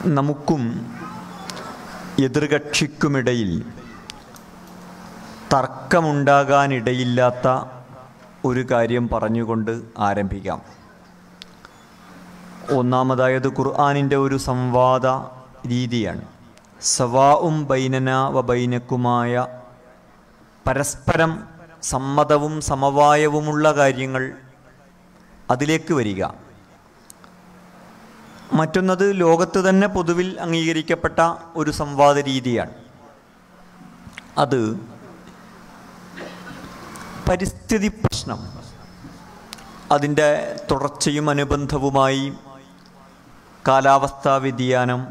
നമുക്കും എതിർകക്ഷിക്കുമിടയിൽ തർക്കമുണ്ടാകാനിടയില്ലാത്ത ഒരു കാര്യം പറഞ്ഞുകൊണ്ട് ആരംഭിക്കാം. ഒന്നാമതായത് ഖുർആനിൻ്റെ ഒരു സംവാദ രീതിയാണ്. സവാഉം ബൈനന വ ബൈനക്കുമായ പരസ്പരം സമ്മതവും സമവായവുമുള്ള കാര്യങ്ങൾ അതിലേക്ക് വരിക. മറ്റൊന്നത് ലോകത്ത് തന്നെ പൊതുവിൽ അംഗീകരിക്കപ്പെട്ട ഒരു സംവാദ രീതിയാണ്. അത് പരിസ്ഥിതി പ്രശ്നം, അതിൻ്റെ തുടർച്ചയും അനുബന്ധവുമായി കാലാവസ്ഥാ വ്യതിയാനം,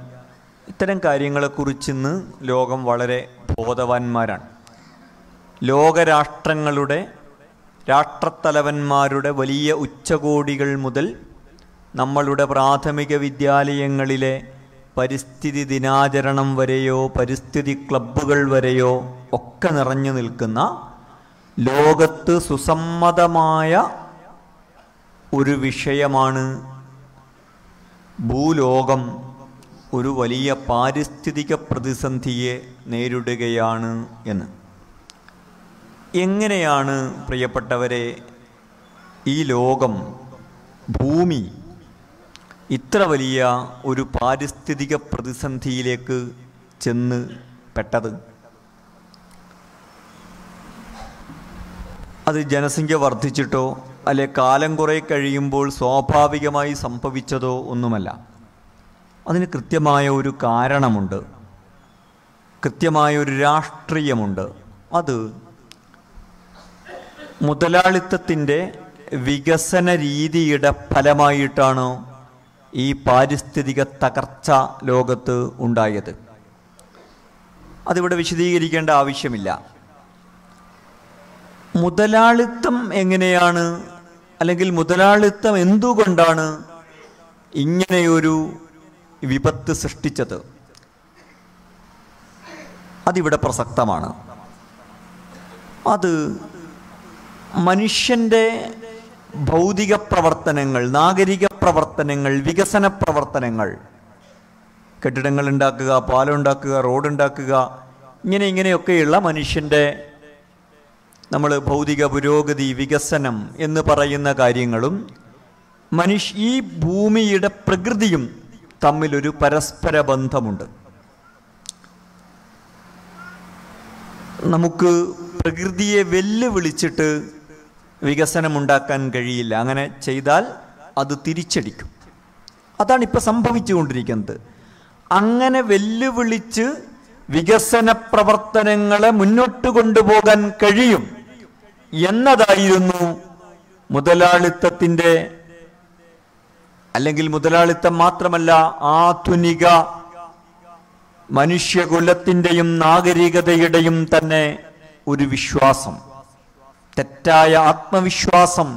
ഇത്തരം കാര്യങ്ങളെക്കുറിച്ചിന്ന് ലോകം വളരെ ബോധവാന്മാരാണ്. ലോകരാഷ്ട്രങ്ങളുടെ രാഷ്ട്രത്തലവന്മാരുടെ വലിയ ഉച്ചകോടികൾ മുതൽ നമ്മളുടെ പ്രാഥമിക വിദ്യാലയങ്ങളിലെ പരിസ്ഥിതി ദിനാചരണം വരെയോ പരിസ്ഥിതി ക്ലബ്ബുകൾ വരെയോ ഒക്കെ നിറഞ്ഞു നിൽക്കുന്ന ലോകത്ത് സുസമ്മതമായ ഒരു വിഷയമാണ് ഭൂലോകം ഒരു വലിയ പാരിസ്ഥിതിക പ്രതിസന്ധിയെ നേരിടുകയാണ് എന്ന്. എങ്ങനെയാണ് പ്രിയപ്പെട്ടവരെ ഈ ലോകം, ഭൂമി ഇത്ര വലിയ ഒരു പാരിസ്ഥിതിക പ്രതിസന്ധിയിലേക്ക് ചെന്ന് പെട്ടത്? അത് ജനസംഖ്യ വർദ്ധിച്ചിട്ടോ അല്ലെ കാലം കുറേ കഴിയുമ്പോൾ സ്വാഭാവികമായി സംഭവിച്ചതോ ഒന്നുമല്ല. അതിന് കൃത്യമായ ഒരു കാരണമുണ്ട്, കൃത്യമായൊരു രാഷ്ട്രീയമുണ്ട്. അത് മുതലാളിത്തത്തിൻ്റെ വികസന രീതിയുടെ ഫലമായിട്ടാണ് ഈ പാരിസ്ഥിതിക തകർച്ച ലോകത്ത് ഉണ്ടായത്. അതിവിടെ വിശദീകരിക്കേണ്ട ആവശ്യമില്ല. മുതലാളിത്തം എങ്ങനെയാണ്, അല്ലെങ്കിൽ മുതലാളിത്തം എന്തുകൊണ്ടാണ് ഇങ്ങനെയൊരു വിപത്ത് സൃഷ്ടിച്ചത്, അതിവിടെ പ്രസക്തമാണ്. അത് മനുഷ്യൻ്റെ ഭൗതിക പ്രവർത്തനങ്ങൾ, നാഗരിക പ്രവർത്തനങ്ങൾ, വികസന പ്രവർത്തനങ്ങൾ, കെട്ടിടങ്ങൾ ഉണ്ടാക്കുക, പാലം ഉണ്ടാക്കുക, റോഡ് ഉണ്ടാക്കുക, ഇങ്ങനെയൊക്കെയുള്ള മനുഷ്യൻ്റെ നമ്മൾ ഭൗതിക പുരോഗതി, വികസനം എന്ന് പറയുന്ന കാര്യങ്ങളും ഈ ഭൂമിയുടെ പ്രകൃതിയും തമ്മിലൊരു പരസ്പര ബന്ധമുണ്ട്. നമുക്ക് പ്രകൃതിയെ വെല്ലുവിളിച്ചിട്ട് വികസനമുണ്ടാക്കാൻ കഴിയില്ല. അങ്ങനെ ചെയ്താൽ അത് തിരിച്ചടിക്കും. അതാണ് ഇപ്പോൾ സംഭവിച്ചുകൊണ്ടിരിക്കുന്നത്. അങ്ങനെ വെല്ലുവിളിച്ച് വികസന പ്രവർത്തനങ്ങളെ മുന്നോട്ട് കൊണ്ടുപോകാൻ കഴിയും എന്നതായിരുന്നു മുതലാളിത്തത്തിൻ്റെ, അല്ലെങ്കിൽ മുതലാളിത്തം മാത്രമല്ല ആധുനിക മനുഷ്യകുലത്തിൻ്റെയും നാഗരികതയുടെയും തന്നെ ഒരു വിശ്വാസം, തെറ്റായ ആത്മവിശ്വാസം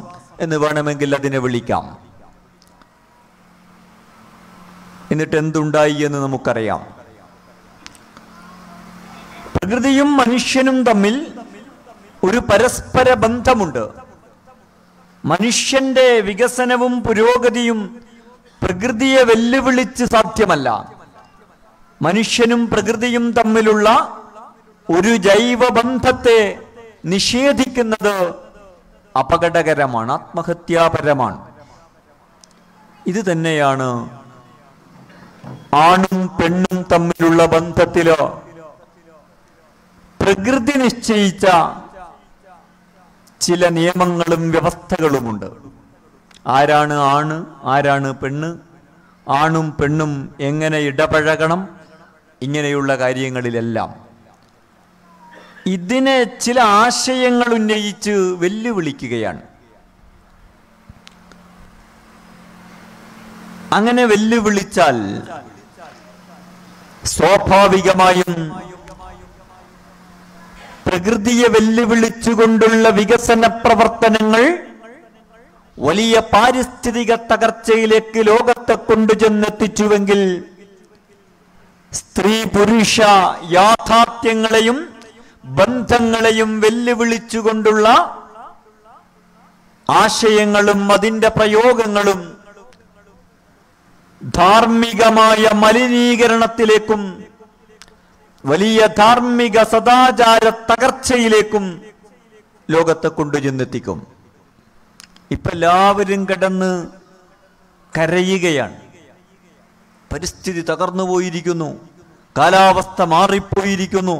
എന്ന് വേണമെങ്കിൽ അതിനെ വിളിക്കാം. എന്നിട്ട് എന്തുണ്ടായി എന്ന് നമുക്കറിയാം. പ്രകൃതിയും മനുഷ്യനും തമ്മിൽ ഒരു പരസ്പര ബന്ധമുണ്ട്. മനുഷ്യന്റെ വികസനവും പുരോഗതിയും പ്രകൃതിയെ വെല്ലുവിളിച്ച് സാധ്യമല്ല. മനുഷ്യനും പ്രകൃതിയും തമ്മിലുള്ള ഒരു ജൈവബന്ധത്തെ നിഷേധിക്കുന്നത് അപകടകരമാണ്, ആത്മഹത്യാപരമാണ്. ഇത് തന്നെയാണ് ആണും പെണ്ണും തമ്മിലുള്ള ബന്ധത്തിലോ പ്രകൃതി നിശ്ചയിച്ച ചില നിയമങ്ങളും വ്യവസ്ഥകളുമുണ്ട്. ആരാണ് ആണ്, ആരാണ് പെണ്ണ്, ആണും പെണ്ണും എങ്ങനെ ഇടപഴകണം, ഇങ്ങനെയുള്ള കാര്യങ്ങളിലെല്ലാം ഇതിനെ ചില ആശയങ്ങൾ ഉന്നയിച്ച് വെല്ലുവിളിക്കുകയാണ്. അങ്ങനെ വെല്ലുവിളിച്ചാൽ സ്വാഭാവികമായും പ്രകൃതിയെ വെല്ലുവിളിച്ചുകൊണ്ടുള്ള വികസന പ്രവർത്തനങ്ങൾ വലിയ പാരിസ്ഥിതിക തകർച്ചയിലേക്ക് ലോകത്തെ കൊണ്ടുചെന്നെത്തിച്ചുവെങ്കിൽ സ്ത്രീ പുരുഷ യാഥാർത്ഥ്യങ്ങളെയും ബന്ധങ്ങളെയും വെല്ലുവിളിച്ചുകൊണ്ടുള്ള ആശയങ്ങളും അതിൻ്റെ പ്രയോഗങ്ങളും ധാർമ്മികമായ മലിനീകരണത്തിലേക്കും വലിയ ധാർമ്മിക സദാചാര തകർച്ചയിലേക്കും ലോകത്തെ കൊണ്ടുചെന്നെത്തിക്കും. ഇപ്പൊ എല്ലാവരും കിടന്ന് കരയുകയാണ്. പരിസ്ഥിതി തകർന്നു പോയിരിക്കുന്നു, കാലാവസ്ഥ മാറിപ്പോയിരിക്കുന്നു,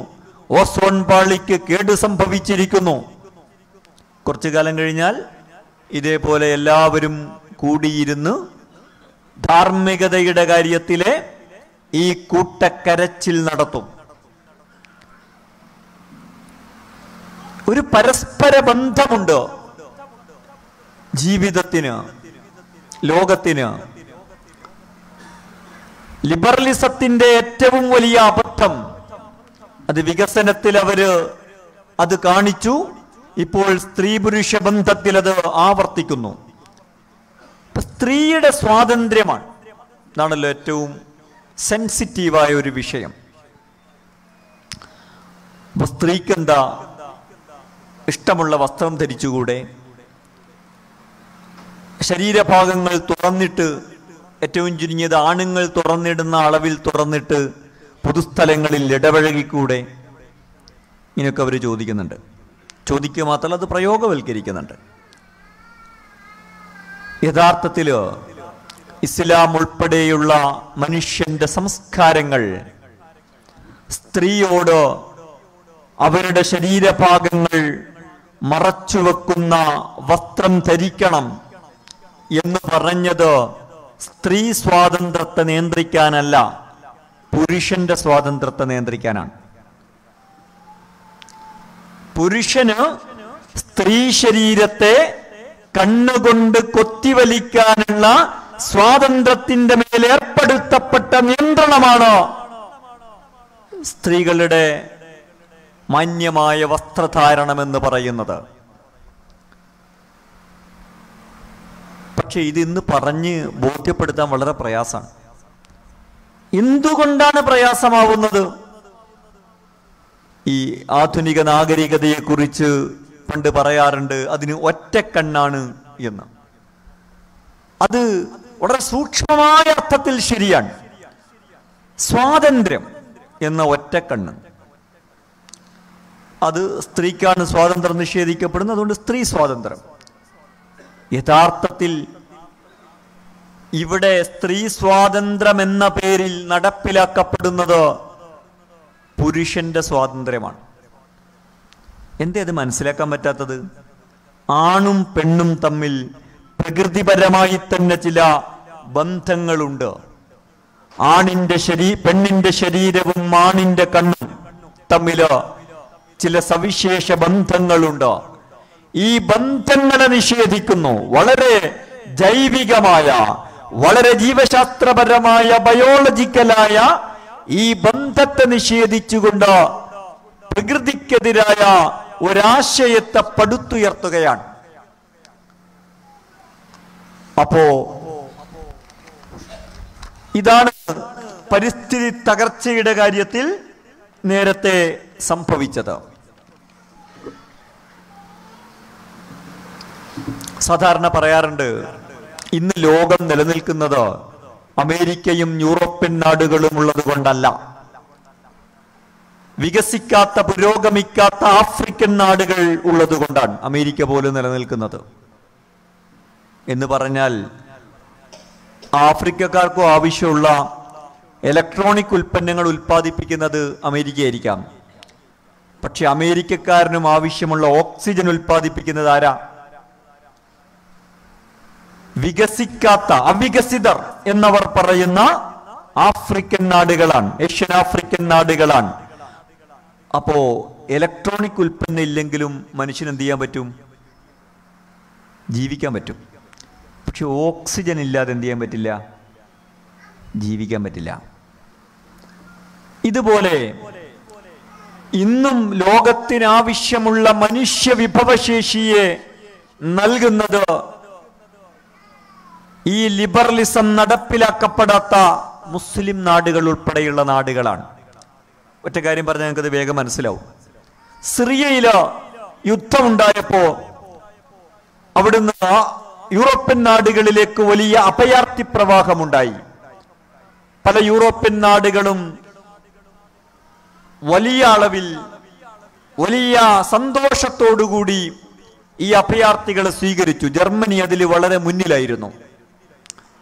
ഓസോൺ പാളിക്ക് കേട് സംഭവിച്ചിരിക്കുന്നു. കുറച്ചു കാലം കഴിഞ്ഞാൽ ഇതേപോലെ എല്ലാവരും കൂടിയിരുന്ന് ധാർമ്മികതയുടെ കാര്യത്തിലെ ഈ കൂട്ടക്കരച്ചിൽ നടത്തും. ഒരു പരസ്പര ബന്ധമുണ്ട് ജീവിതത്തിന്, ലോകത്തിന്. ലിബറലിസത്തിന്റെ ഏറ്റവും വലിയ അബദ്ധം അത് വികസനത്തിൽ അവര് അത് കാണിച്ചു. ഇപ്പോൾ സ്ത്രീ പുരുഷ ബന്ധത്തിൽ അത് ആവർത്തിക്കുന്നു. സ്ത്രീയുടെ സ്വാതന്ത്ര്യമാണ് എന്നാണല്ലോ ഏറ്റവും സെൻസിറ്റീവായ ഒരു വിഷയം. അപ്പൊ സ്ത്രീക്ക് എന്താ ഇഷ്ടമുള്ള വസ്ത്രം ധരിച്ചുകൂടെ? ശരീരഭാഗങ്ങൾ തുറന്നിട്ട്, ഏറ്റവും ചുരുങ്ങിയത് ആണുങ്ങൾ തുറന്നിടുന്ന അളവിൽ തുറന്നിട്ട് പൊതുസ്ഥലങ്ങളിൽ ഇടപഴകിക്കൂടെ? ഇങ്ങനെയൊക്കെ അവർ ചോദിക്കുന്നുണ്ട്. ചോദിക്കുക മാത്രമല്ല, അത് പ്രയോഗവൽക്കരിക്കുന്നുണ്ട്. യഥാർത്ഥത്തിൽ ഇസ്ലാം ഉൾപ്പെടെയുള്ള മനുഷ്യന്റെ സംസ്കാരങ്ങൾ സ്ത്രീയോട് അവരുടെ ശരീരഭാഗങ്ങൾ മറച്ചുവെക്കുന്ന വസ്ത്രം ധരിക്കണം എന്ന് പറഞ്ഞത് സ്ത്രീ സ്വാതന്ത്ര്യത്തെ നിയന്ത്രിക്കാനല്ല, പുരുഷന്റെ സ്വാതന്ത്ര്യത്തെ നിയന്ത്രിക്കാനാണ്. പുരുഷന് സ്ത്രീ ശരീരത്തെ കണ്ണുകൊണ്ട് കൊത്തിവലിക്കാനുള്ള സ്വാതന്ത്ര്യത്തിന്റെ മേൽ ഏർപ്പെടുത്തപ്പെട്ട നിയന്ത്രണമാണ് സ്ത്രീകളുടെ മാന്യമായ വസ്ത്രധാരണം എന്ന് പറയുന്നത്. പക്ഷെ ഇത് ഇന്ന് പറഞ്ഞ് ബോധ്യപ്പെടുത്താൻ വളരെ പ്രയാസമാണ്. എന്തുകൊണ്ടാണ് പ്രയാസമാവുന്നത്? ഈ ആധുനിക നാഗരികതയെക്കുറിച്ച് പണ്ട് പറയാറുണ്ട് അതിന് ഒറ്റക്കണ്ണാണ് എന്ന്. അത് വളരെ സൂക്ഷ്മമായ അർത്ഥത്തിൽ ശരിയാണ്. സ്വാതന്ത്ര്യം എന്ന ഒറ്റക്കണ്ണ്, അത് സ്ത്രീക്കാണ് സ്വാതന്ത്ര്യം നിഷേധിക്കപ്പെടുന്നത്. അതുകൊണ്ട് സ്ത്രീ സ്വാതന്ത്ര്യം. യഥാർത്ഥത്തിൽ ഇവിടെ സ്ത്രീ സ്വാതന്ത്ര്യം എന്ന പേരിൽ നടപ്പിലാക്കപ്പെടുന്നത് പുരുഷന്റെ സ്വാതന്ത്ര്യമാണ്. എന്തേ അത് മനസ്സിലാക്കാൻ പറ്റാത്തത്? ആണും പെണ്ണും തമ്മിൽ പ്രകൃതിപരമായി തന്നെ ചില ബന്ധങ്ങളുണ്ട്. പെണ്ണിന്റെ ശരീരവും ആണിന്റെ കണ്ണും തമ്മില് ചില സവിശേഷ ബന്ധങ്ങളുണ്ട്. ഈ ബന്ധങ്ങളെ നിഷേധിക്കുന്നു. വളരെ ജൈവികമായ, വളരെ ജീവശാസ്ത്രപരമായ, ബയോളജിക്കലായ ഈ ബന്ധത്തെ നിഷേധിച്ചുകൊണ്ട് പ്രകൃതിക്കെതിരായ ഒരാശയത്തെ പടുത്തുയർത്തുകയാണ്. അപ്പോ ഇതാണ് പരിസ്ഥിതി തകർച്ചയുടെ കാര്യത്തിൽ നേരത്തെ സംഭവിച്ചത്. സാധാരണ പറയാറുണ്ട്, ഇന്ന് ലോകം നിലനിൽക്കുന്നത് അമേരിക്കയും യൂറോപ്യൻ നാടുകളും ഉള്ളത് കൊണ്ടല്ല, വികസിക്കാത്ത പുരോഗമിക്കാത്ത ആഫ്രിക്കൻ നാടുകൾ ഉള്ളത് കൊണ്ടാണ് അമേരിക്ക പോലും നിലനിൽക്കുന്നത് എന്ന് പറഞ്ഞാൽ, ആഫ്രിക്കക്കാർക്കും ആവശ്യമുള്ള ഇലക്ട്രോണിക് ഉൽപ്പന്നങ്ങൾ ഉൽപ്പാദിപ്പിക്കുന്നത് അമേരിക്കയായിരിക്കാം. പക്ഷെ അമേരിക്കക്കാരനും ആവശ്യമുള്ള ഓക്സിജൻ ഉൽപ്പാദിപ്പിക്കുന്നത് ആരാ? വികസിക്കാത്ത, അവികസിതർ എന്നവർ പറയുന്ന ആഫ്രിക്കൻ നാടുകളാണ്, ഏഷ്യൻ ആഫ്രിക്കൻ നാടുകളാണ്. അപ്പോ ഇലക്ട്രോണിക് ഉൽപ്പന്നം ഇല്ലെങ്കിലും മനുഷ്യന് എന്ത് ചെയ്യാൻ പറ്റും? ജീവിക്കാൻ പറ്റും. പക്ഷെ ഓക്സിജൻ ഇല്ലാതെ എന്ത് ചെയ്യാൻ പറ്റില്ല? ജീവിക്കാൻ പറ്റില്ല. ഇതുപോലെ ഇന്നും ലോകത്തിനാവശ്യമുള്ള മനുഷ്യ വിഭവശേഷിയെ നൽകുന്നത് ഈ ലിബറലിസം നടപ്പിലാക്കപ്പെടാത്ത മുസ്ലിം നാടുകൾ ഉൾപ്പെടെയുള്ള നാടുകളാണ്. ഒറ്റ കാര്യം പറഞ്ഞാൽ ഞങ്ങൾക്കത് വേഗം മനസ്സിലാവും. സിറിയയില് യുദ്ധമുണ്ടായപ്പോ അവിടുന്ന് യൂറോപ്യൻ നാടുകളിലേക്ക് വലിയ അഭയാർത്ഥി പ്രവാഹമുണ്ടായി. പല യൂറോപ്യൻ നാടുകളും വലിയ അളവിൽ വലിയ സന്തോഷത്തോടുകൂടി ഈ അഭയാർത്ഥികളെ സ്വീകരിച്ചു. ജർമ്മനി അതിൽ വളരെ മുന്നിലായിരുന്നു.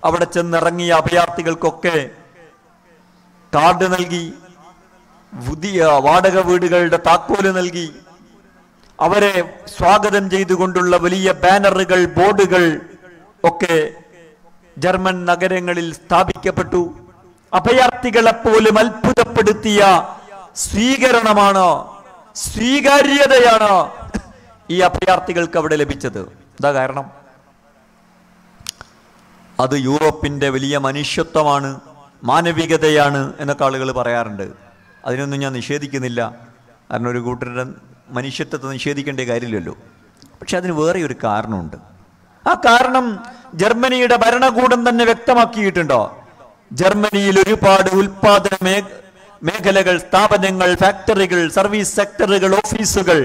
അവിടെ ചെന്നിറങ്ങിയ അഭയാർത്ഥികൾക്കൊക്കെ കാർഡ് നൽകി, പുതിയ വാടക വീടുകളുടെ താക്കോല് നൽകി, അവരെ സ്വാഗതം ചെയ്തുകൊണ്ടുള്ള വലിയ ബാനറുകൾ, ബോർഡുകൾ ഒക്കെ ജർമ്മൻ നഗരങ്ങളിൽ സ്ഥാപിക്കപ്പെട്ടു. അഭയാർത്ഥികളെപ്പോലും അത്ഭുതപ്പെടുത്തിയ സ്വീകരണമാണ്, സ്വീകാര്യതയാണ് ഈ അഭയാർത്ഥികൾക്ക് അവിടെ ലഭിച്ചത്. എന്താ കാരണം? അത് യൂറോപ്പിന്റെ വലിയ മനുഷ്യത്വമാണ്, മാനവികതയാണ് എന്നൊക്കെ ആളുകൾ പറയാറുണ്ട്. അതിനൊന്നും ഞാൻ നിഷേധിക്കുന്നില്ല. കാരണം ഒരു കൂട്ടരുടെ മനുഷ്യത്വത്തെ നിഷേധിക്കേണ്ട കാര്യമില്ലല്ലോ. പക്ഷെ അതിന് വേറെ ഒരു കാരണമുണ്ട്. ആ കാരണം ജർമ്മനിയുടെ ഭരണകൂടം തന്നെ വ്യക്തമാക്കിയിട്ടുണ്ടോ? ജർമ്മനിയിൽ ഒരുപാട് ഉൽപാദന മേഖലകൾ, സ്ഥാപനങ്ങൾ, ഫാക്ടറികൾ, സർവീസ് സെക്ടറുകൾ, ഓഫീസുകൾ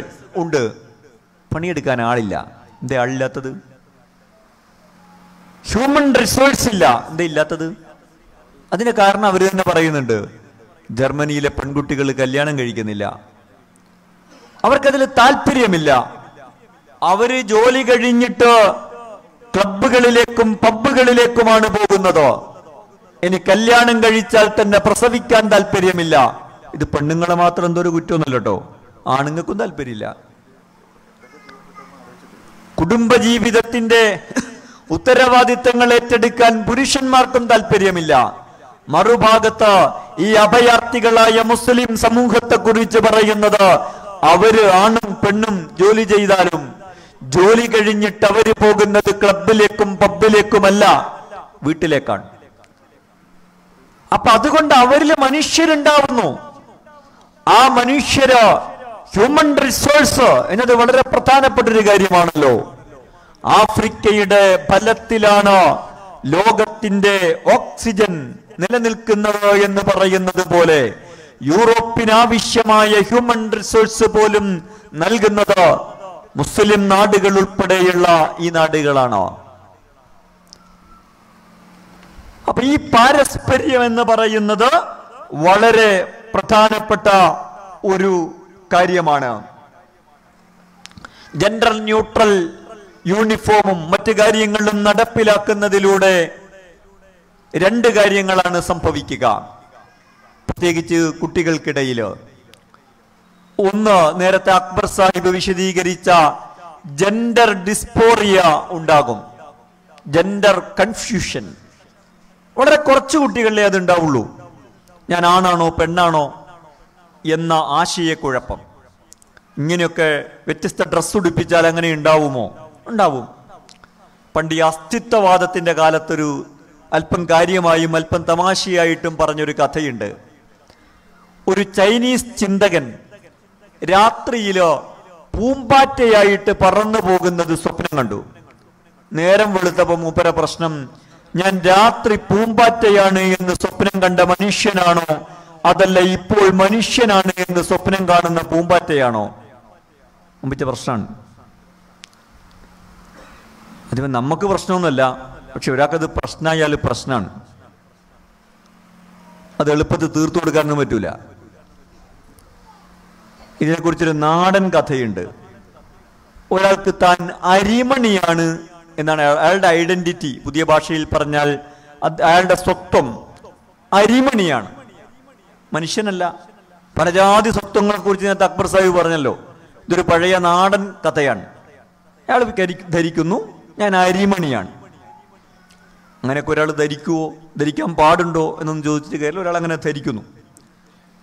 ഉണ്ട്. പണിയെടുക്കാൻ ആളില്ല. എന്തേ ആളില്ലാത്തത്? ഹ്യൂമൻ റിസോഴ്സ് ഇല്ല. എന്താ ഇല്ലാത്തത്? അതിന് കാരണം അവർ തന്നെ പറയുന്നുണ്ട്. ജർമ്മനിയിലെ പെൺകുട്ടികൾ കല്യാണം കഴിക്കുന്നില്ല, അവർക്കതിൽ താല്പര്യമില്ല. അവര് ജോലി കഴിഞ്ഞിട്ട് ക്ലബുകളിലേക്കും പബ്ബുകളിലേക്കുമാണ് പോകുന്നത്. ഇനി കല്യാണം കഴിച്ചാൽ തന്നെ പ്രസവിക്കാൻ താല്പര്യമില്ല. ഇത് പെണ്ണുങ്ങളെ മാത്രം എന്തൊരു കുറ്റമൊന്നുമല്ല കേട്ടോ, ആണുങ്ങൾക്കും താല്പര്യമില്ല. കുടുംബജീവിതത്തിന്റെ ഉത്തരവാദിത്തങ്ങൾ ഏറ്റെടുക്കാൻ പുരുഷന്മാർക്കും താല്പര്യമില്ല. മറുഭാഗത്ത് ഈ അഭയാർത്ഥികളായ മുസ്ലിം സമൂഹത്തെ കുറിച്ച് പറയുന്നത്, അവര് ആണും പെണ്ണും ജോലി ചെയ്താലും ജോലി കഴിഞ്ഞിട്ട് അവര് പോകുന്നത് ക്ലബിലേക്കും പബ്ബിലേക്കുമല്ല, വീട്ടിലേക്കാണ്. അപ്പൊ അതുകൊണ്ട് അവരിൽ മനുഷ്യരുണ്ടാവുന്നു. ആ മനുഷ്യര്, ഹ്യൂമൻ റിസോഴ്സ് എന്നത് വളരെ പ്രധാനപ്പെട്ട ഒരു കാര്യമാണല്ലോ. ആഫ്രിക്കയുടെ ഫലത്തിലാണ് ലോകത്തിന്റെ ഓക്സിജൻ നിലനിൽക്കുന്നത് എന്ന് പറയുന്നത് പോലെ യൂറോപ്പിന് ആവശ്യമായ ഹ്യൂമൻ റിസോഴ്സ് പോലും നൽകുന്നത് മുസ്ലിം നാടുകൾ ഉൾപ്പെടെയുള്ള ഈ നാടുകളാണ്. അപ്പൊ ഈ പാരസ്പര്യം എന്ന് പറയുന്നത് വളരെ പ്രധാനപ്പെട്ട ഒരു കാര്യമാണ്. ജെൻഡർ ന്യൂട്രൽ യൂണിഫോമും മറ്റു കാര്യങ്ങളും നടപ്പിലാക്കുന്നതിലൂടെ രണ്ട് കാര്യങ്ങളാണ് സംഭവിക്കുക, പ്രത്യേകിച്ച് കുട്ടികൾക്കിടയിൽ. ഒന്ന്, നേരത്തെ അക്ബർ സാഹിബ് വിശദീകരിച്ച ജെൻഡർ ഡിസ്പോറിയ ഉണ്ടാകും, ജെൻഡർ കൺഫ്യൂഷൻ. വളരെ കുറച്ച് കുട്ടികളിലേ അത് ഉണ്ടാവുള്ളൂ. ഞാൻ ആണാണോ പെണ്ണാണോ എന്ന ആശയക്കുഴപ്പം. ഇങ്ങനെയൊക്കെ വ്യത്യസ്ത ഡ്രസ്സ് ഉടുപ്പിച്ചാൽ അങ്ങനെ ഉണ്ടാവുമോ? ഉണ്ടാവും. പണ്ട് ഈ അസ്തിത്വവാദത്തിന്റെ കാലത്തൊരു അല്പം കാര്യമായും അല്പം തമാശയായിട്ടും പറഞ്ഞൊരു കഥയുണ്ട്. ഒരു ചൈനീസ് ചിന്തകൻ രാത്രിയിലോ പൂമ്പാറ്റയായിട്ട് പറന്നു പോകുന്നത് സ്വപ്നം കണ്ടു. നേരം വെളുത്തപ്പോ മൂപ്പര പ്രശ്നം, ഞാൻ രാത്രി പൂമ്പാറ്റയാണ് എന്ന് സ്വപ്നം കണ്ട മനുഷ്യനാണോ, അതല്ല ഇപ്പോൾ മനുഷ്യനാണ് എന്ന് സ്വപ്നം കാണുന്ന പൂമ്പാറ്റയാണോ? മുമ്പിച്ച പ്രശ്നമാണ്. അതിപ്പോ നമുക്ക് പ്രശ്നമൊന്നുമല്ല, പക്ഷെ ഒരാൾക്കത് പ്രശ്നമായാൽ പ്രശ്നമാണ്. അത് എളുപ്പത്തിൽ തീർത്തു കൊടുക്കാനൊന്നും പറ്റൂല. ഇതിനെക്കുറിച്ചൊരു നാടൻ കഥയുണ്ട്. ഒരാൾക്ക് താൻ അരിമണിയാണ് എന്നാണ് അയാളുടെ ഐഡന്റിറ്റി. പുതിയ ഭാഷയിൽ പറഞ്ഞാൽ അയാളുടെ സ്വത്വം അരിമണിയാണ്, മനുഷ്യനല്ല. പലജാതി സ്വത്വങ്ങളെ കുറിച്ച് നേരത്തെ അക്ബർ സാഹിബ് പറഞ്ഞല്ലോ. ഇതൊരു പഴയ നാടൻ കഥയാണ്. അയാൾ ധരിക്കുന്നു ഞാൻ അരിമണിയാണ്. അങ്ങനെയൊക്കെ ഒരാൾ ധരിക്കുവോ, ധരിക്കാൻ പാടുണ്ടോ എന്നൊന്നും ചോദിച്ചിട്ട് കാര്യമില്ല, ഒരാൾ അങ്ങനെ ധരിക്കുന്നു.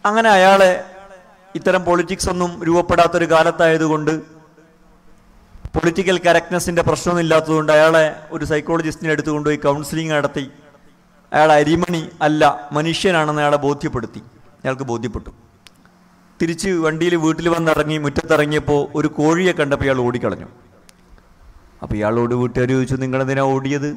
അങ്ങനെ അയാളെ ഇത്തരം പൊളിറ്റിക്സ് ഒന്നും രൂപപ്പെടാത്തൊരു കാലത്തായതുകൊണ്ട്, പൊളിറ്റിക്കൽ കറക്റ്റ്നെസിന്റെ പ്രശ്നമൊന്നും ഇല്ലാത്തതുകൊണ്ട് അയാളെ ഒരു സൈക്കോളജിസ്റ്റിനെ എടുത്തുകൊണ്ടുപോയി കൗൺസിലിംഗ് നടത്തി അയാൾ അരിമണി അല്ല മനുഷ്യനാണെന്ന് അയാളെ ബോധ്യപ്പെടുത്തി. അയാൾക്ക് ബോധ്യപ്പെട്ടു. തിരിച്ച് വണ്ടിയിൽ വീട്ടിൽ വന്നിറങ്ങി മുറ്റത്തിറങ്ങിയപ്പോൾ ഒരു കോഴിയെ കണ്ടപ്പോൾ ഇയാൾ ഓടിക്കളഞ്ഞു. അപ്പോൾ ഇയാളോട് വീട്ടുകാർ ചോദിച്ചു, നിങ്ങളെന്തിനാ ഓടിയത്?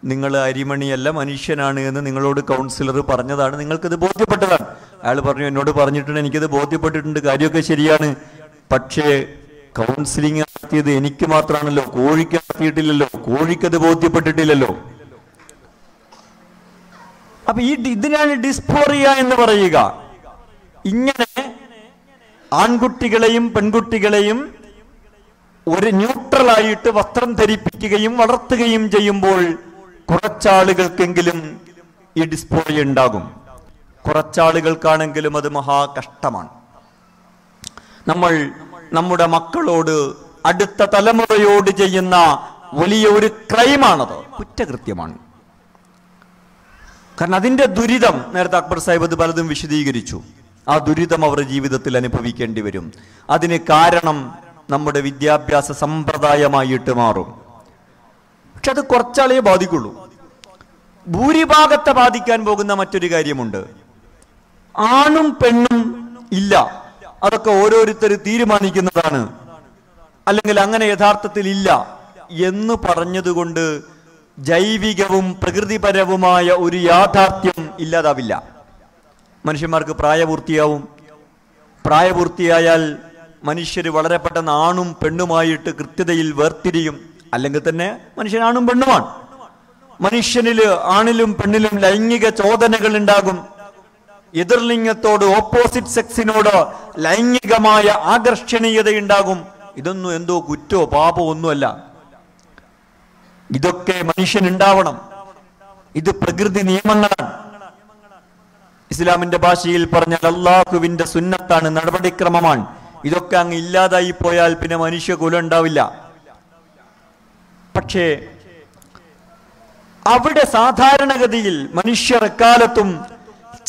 നിങ്ങൾ അരിമണിയല്ല മനുഷ്യനാണ് എന്ന് നിങ്ങളോട് കൗൺസിലർ പറഞ്ഞതാണ്, നിങ്ങൾക്കത് ബോധ്യപ്പെട്ടതാണ്. അയാൾ പറഞ്ഞു, എന്നോട് പറഞ്ഞിട്ടുണ്ട്, എനിക്കത് ബോധ്യപ്പെട്ടിട്ടുണ്ട്, കാര്യമൊക്കെ ശരിയാണ്. പക്ഷേ കൗൺസിലിംഗ് നടത്തിയത് എനിക്ക് മാത്രമാണല്ലോ, കോഴിക്ക് നടത്തിയിട്ടില്ലല്ലോ, കോഴിക്കത് ബോധ്യപ്പെട്ടിട്ടില്ലല്ലോ. അപ്പൊ ഇതിനാണ് ഡിസ്ഫോറിയ എന്ന് പറയുക. ഇങ്ങനെ ആൺകുട്ടികളെയും പെൺകുട്ടികളെയും ഒരു ന്യൂട്രലായിട്ട് വസ്ത്രം ധരിപ്പിക്കുകയും വളർത്തുകയും ചെയ്യുമ്പോൾ കുറച്ചാളുകൾക്കെങ്കിലും ഈ ഡിസ്ഫോറിയ ഉണ്ടാകും. കുറച്ചാളുകൾക്കാണെങ്കിലും അത് മഹാകഷ്ടമാണ്. നമ്മൾ നമ്മുടെ മക്കളോട്, അടുത്ത തലമുറയോട് ചെയ്യുന്ന വലിയ ഒരു ക്രൈമാണത്, കുറ്റകൃത്യമാണ്. കാരണം അതിന്റെ ദുരിതം, നേരത്തെ അക്ബർ സാഹിബ് അത് പലതും വിശദീകരിച്ചു, ആ ദുരിതം അവർ ജീവിതത്തിൽ അനുഭവിക്കേണ്ടി വരും. അതിന് കാരണം നമ്മുടെ വിദ്യാഭ്യാസ സമ്പ്രദായമായിട്ട് മാറും. പക്ഷെ അത് കുറച്ചാളേ ബാധിക്കുള്ളൂ. ഭൂരിഭാഗത്തെ ബാധിക്കാൻ പോകുന്ന മറ്റൊരു കാര്യമുണ്ട്. ആണും പെണ്ണും ഇല്ല, അതൊക്കെ ഓരോരുത്തർ തീരുമാനിക്കുന്നതാണ്, അല്ലെങ്കിൽ അങ്ങനെ യഥാർത്ഥത്തിൽ ഇല്ല എന്ന് പറഞ്ഞതുകൊണ്ട് ജൈവികവും പ്രകൃതിപരവുമായ ഒരു യാഥാർത്ഥ്യം ഇല്ലാതാവില്ല. മനുഷ്യന്മാർക്ക് പ്രായപൂർത്തിയാവും. പ്രായപൂർത്തിയായാൽ മനുഷ്യർ വളരെ പെട്ടെന്ന് ആണും പെണ്ണുമായിട്ട് കൃത്യതയിൽ വേർതിരിയും. അല്ലെങ്കിൽ തന്നെ മനുഷ്യൻ ആണും പെണ്ണുമാണ്. മനുഷ്യനില് ആണിലും പെണ്ണിലും ലൈംഗിക ചോദനകൾ ഉണ്ടാകും. എതിർലിംഗത്തോട്, ഓപ്പോസിറ്റ് സെക്സിനോട് ലൈംഗികമായ ആകർഷണീയതയുണ്ടാകും. ഇതൊന്നും എന്തോ കുറ്റോ പാപോ ഒന്നുമല്ല. ഇതൊക്കെ മനുഷ്യനുണ്ടാവണം. ഇത് പ്രകൃതി നിയമങ്ങളാണ്. ഇസ്ലാമിന്റെ ഭാഷയിൽ പറഞ്ഞാൽ അള്ളാഹുവിന്റെ സുന്നത്താണ്, നടപടിക്രമമാണ്. ഇതൊക്കെ അങ്ങ് ഇല്ലാതായി പോയാൽ പിന്നെ മനുഷ്യകുലം ഉണ്ടാവില്ല. പക്ഷേ അവിടെ സാധാരണഗതിയിൽ മനുഷ്യർ എക്കാലത്തും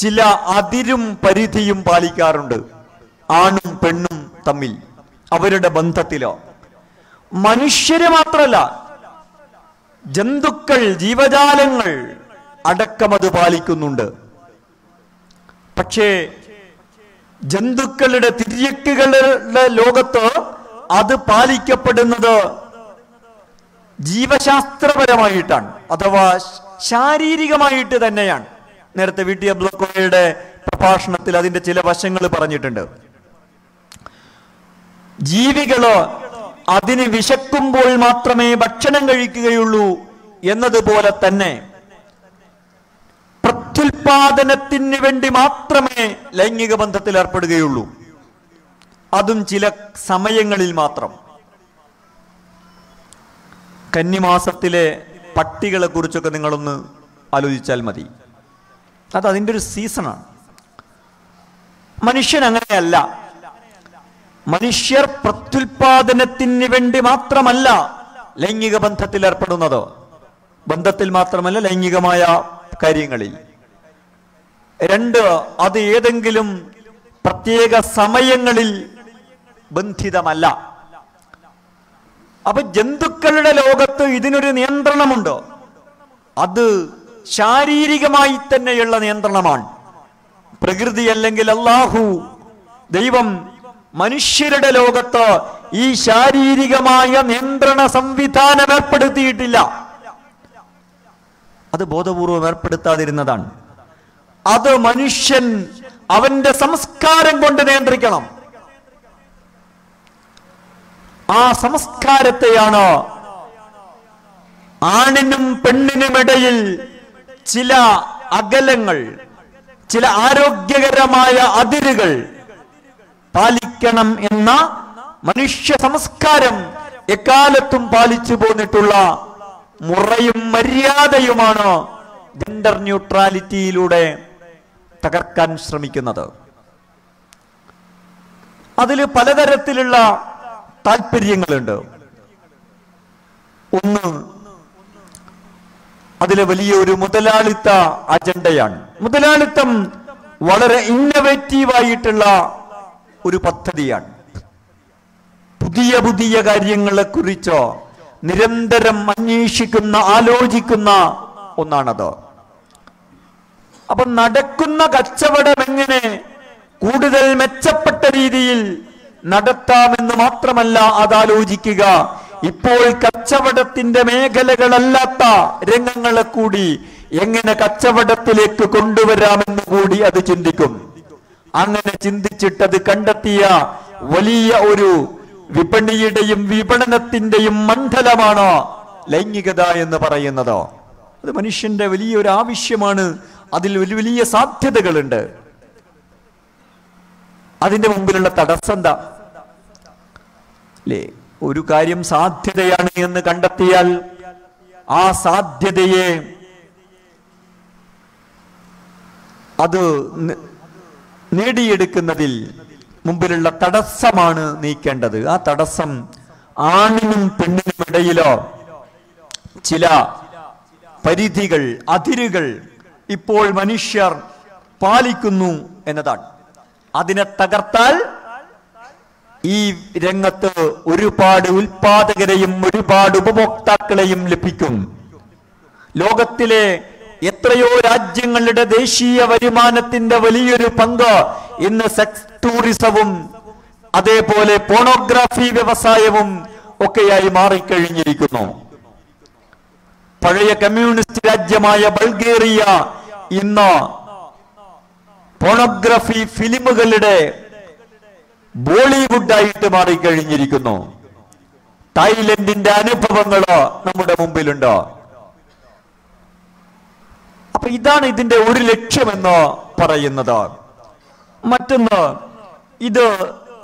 ചില അതിരും പരിധിയും പാലിക്കാറുണ്ട്. ആണും പെണ്ണും തമ്മിൽ അവരുടെ ബന്ധത്തിലോ. മനുഷ്യര് മാത്രമല്ല, ജന്തുക്കൾ, ജീവജാലങ്ങൾ അടക്കമത് പാലിക്കുന്നുണ്ട്. പക്ഷേ ജന്തുക്കളുടെ തിര്യക്കുകളുടെ ലോകത്ത് അത് പാലിക്കപ്പെടുന്നത് ജീവശാസ്ത്രപരമായിട്ടാണ്, അഥവാ ശാരീരികമായിട്ട് തന്നെയാണ്. നേരത്തെ വി ടി അബ്ദുൽ കോയയുടെ പ്രഭാഷണത്തിൽ അതിന്റെ ചില വശങ്ങൾ പറഞ്ഞിട്ടുണ്ട്. ജീവികളോ അതിന് വിശക്കുമ്പോൾ മാത്രമേ ഭക്ഷണം കഴിക്കുകയുള്ളൂ എന്നതുപോലെ തന്നെ പ്രത്യുൽപാദനത്തിന് വേണ്ടി മാത്രമേ ലൈംഗിക ബന്ധത്തിൽ ഏർപ്പെടുകയുള്ളൂ. അതും ചില സമയങ്ങളിൽ മാത്രം. കന്നിമാസത്തിലെ പട്ടികളെ കുറിച്ചൊക്കെ നിങ്ങളൊന്ന് ആലോചിച്ചാൽ മതി. അത് അതിൻ്റെ ഒരു സീസണാണ്. മനുഷ്യൻ അങ്ങനെയല്ല. മനുഷ്യർ പ്രത്യുൽപാദനത്തിന് വേണ്ടി മാത്രമല്ല ലൈംഗിക ബന്ധത്തിൽ ഏർപ്പെടുന്നത്. ബന്ധത്തിൽ മാത്രമല്ല, ലൈംഗികമായ കാര്യങ്ങളിൽ. രണ്ട്, അത് ഏതെങ്കിലും പ്രത്യേക സമയങ്ങളിൽ ബന്ധിതമല്ല. അപ്പൊ ജന്തുക്കളുടെ ലോകത്ത് ഇതിനൊരു നിയന്ത്രണമുണ്ട്. അത് ശാരീരികമായി തന്നെയുള്ള നിയന്ത്രണമാണ്. പ്രകൃതി അല്ലെങ്കിൽ അല്ലാഹു, ദൈവം മനുഷ്യരുടെ ലോകത്ത് ഈ ശാരീരികമായ നിയന്ത്രണ സംവിധാനം ഏർപ്പെടുത്തിയിട്ടില്ല. അത് ബോധപൂർവം ഏർപ്പെടുത്താതിരുന്നതാണ്. അത് മനുഷ്യൻ അവന്റെ സംസ്കാരം കൊണ്ട് നിയന്ത്രിക്കണം. ആ സംസ്കാരത്തെയാണ് ആണിനും പെണ്ണിനുമിടയിൽ ചില അകലങ്ങൾ, ചില ആരോഗ്യകരമായ അതിരുകൾ പാലിക്കണം എന്ന മനുഷ്യ സംസ്കാരം എക്കാലത്തും പാലിച്ചു പോന്നിട്ടുള്ള മുറയും മര്യാദയുമാണ് ജെൻഡർ ന്യൂട്രാലിറ്റിയിലൂടെ തകർക്കാൻ ശ്രമിക്കുന്നത്. അതിൽ പലതരത്തിലുള്ള താല്പര്യങ്ങളുണ്ട്. ഒന്ന്, അതിലെ വലിയൊരു മുതലാളിത്ത അജണ്ടയാണ്. മുതലാളിത്തം വളരെ ഇന്നോവേറ്റീവായിട്ടുള്ള ഒരു പദ്ധതിയാണ്. പുതിയ പുതിയ കാര്യങ്ങളെ കുറിച്ച് നിരന്തരം അന്വേഷിക്കുന്ന, ആലോചിക്കുന്ന ഒന്നാണത്. അപ്പൊ നടക്കുന്ന കച്ചവടം എങ്ങനെ കൂടുതൽ മെച്ചപ്പെട്ട രീതിയിൽ നടത്താമെന്ന് മാത്രമല്ല അതാലോചിക്കുക, ഇപ്പോൾ കച്ചവടത്തിന്റെ മേഖലകളല്ലാത്ത രംഗങ്ങളെ കൂടി എങ്ങനെ കച്ചവടത്തിലേക്ക് കൊണ്ടുവരാമെന്ന് കൂടി അത് ചിന്തിക്കും. അങ്ങനെ ചിന്തിച്ചിട്ടത് കണ്ടെത്തിയ വലിയ ഒരു വിപണിയുടെയും വിപണനത്തിന്റെയും മണ്ഡലമാണ് ലൈംഗികത എന്ന് പറയുന്നത്. അത് മനുഷ്യന്റെ വലിയൊരു ആവശ്യമാണ്. അതിൽ വലിയ വലിയ സാധ്യതകളുണ്ട്. അതിന്റെ മുമ്പിലുള്ള തടസ്സം എന്താ അല്ലേ? ഒരു കാര്യം സാധ്യതയാണ് എന്ന് കണ്ടെത്തിയാൽ ആ സാധ്യതയെ അത് നേടിയെടുക്കുന്നതിൽ മുമ്പിലുള്ള തടസ്സമാണ് നീക്കേണ്ടത്. ആ തടസ്സം ആണിനും പെണ്ണിനും ഇടയിലോ ചില പരിധികൾ, അതിരുകൾ ഇപ്പോൾ മനുഷ്യർ പാലിക്കുന്നു എന്നതാണ്. അതിനെ തകർത്താൽ ഈ രംഗത്ത് ഒരുപാട് ഉൽപാദകരെയും ഒരുപാട് ഉപഭോക്താക്കളെയും ലഭിക്കും. ലോകത്തിലെ എത്രയോ രാജ്യങ്ങളുടെ ദേശീയ വരുമാനത്തിന്റെ വലിയൊരു പങ്ക് ഇന്ന് സെക്സ് ടൂറിസവും അതേപോലെ പോണോഗ്രാഫി വ്യവസായവും ഒക്കെയായി മാറിക്കഴിഞ്ഞിരിക്കുന്നു. പഴയ കമ്മ്യൂണിസ്റ്റ് രാജ്യമായ ബൾഗേറിയ ഇന്ന് പോണോഗ്രാഫി ഫിലിമുകളുടെ ബോളിവുഡായിട്ട് മാറിക്കഴിഞ്ഞിരിക്കുന്നു. തായ്ലൻഡിന്റെ അനുഭവങ്ങളോ നമ്മുടെ മുമ്പിലുണ്ടോ? അപ്പൊ ഇതാണ് ഇതിന്റെ ഒരു ലക്ഷ്യമെന്ന് പറയുന്നത്. മറ്റൊന്ന്, ഇത്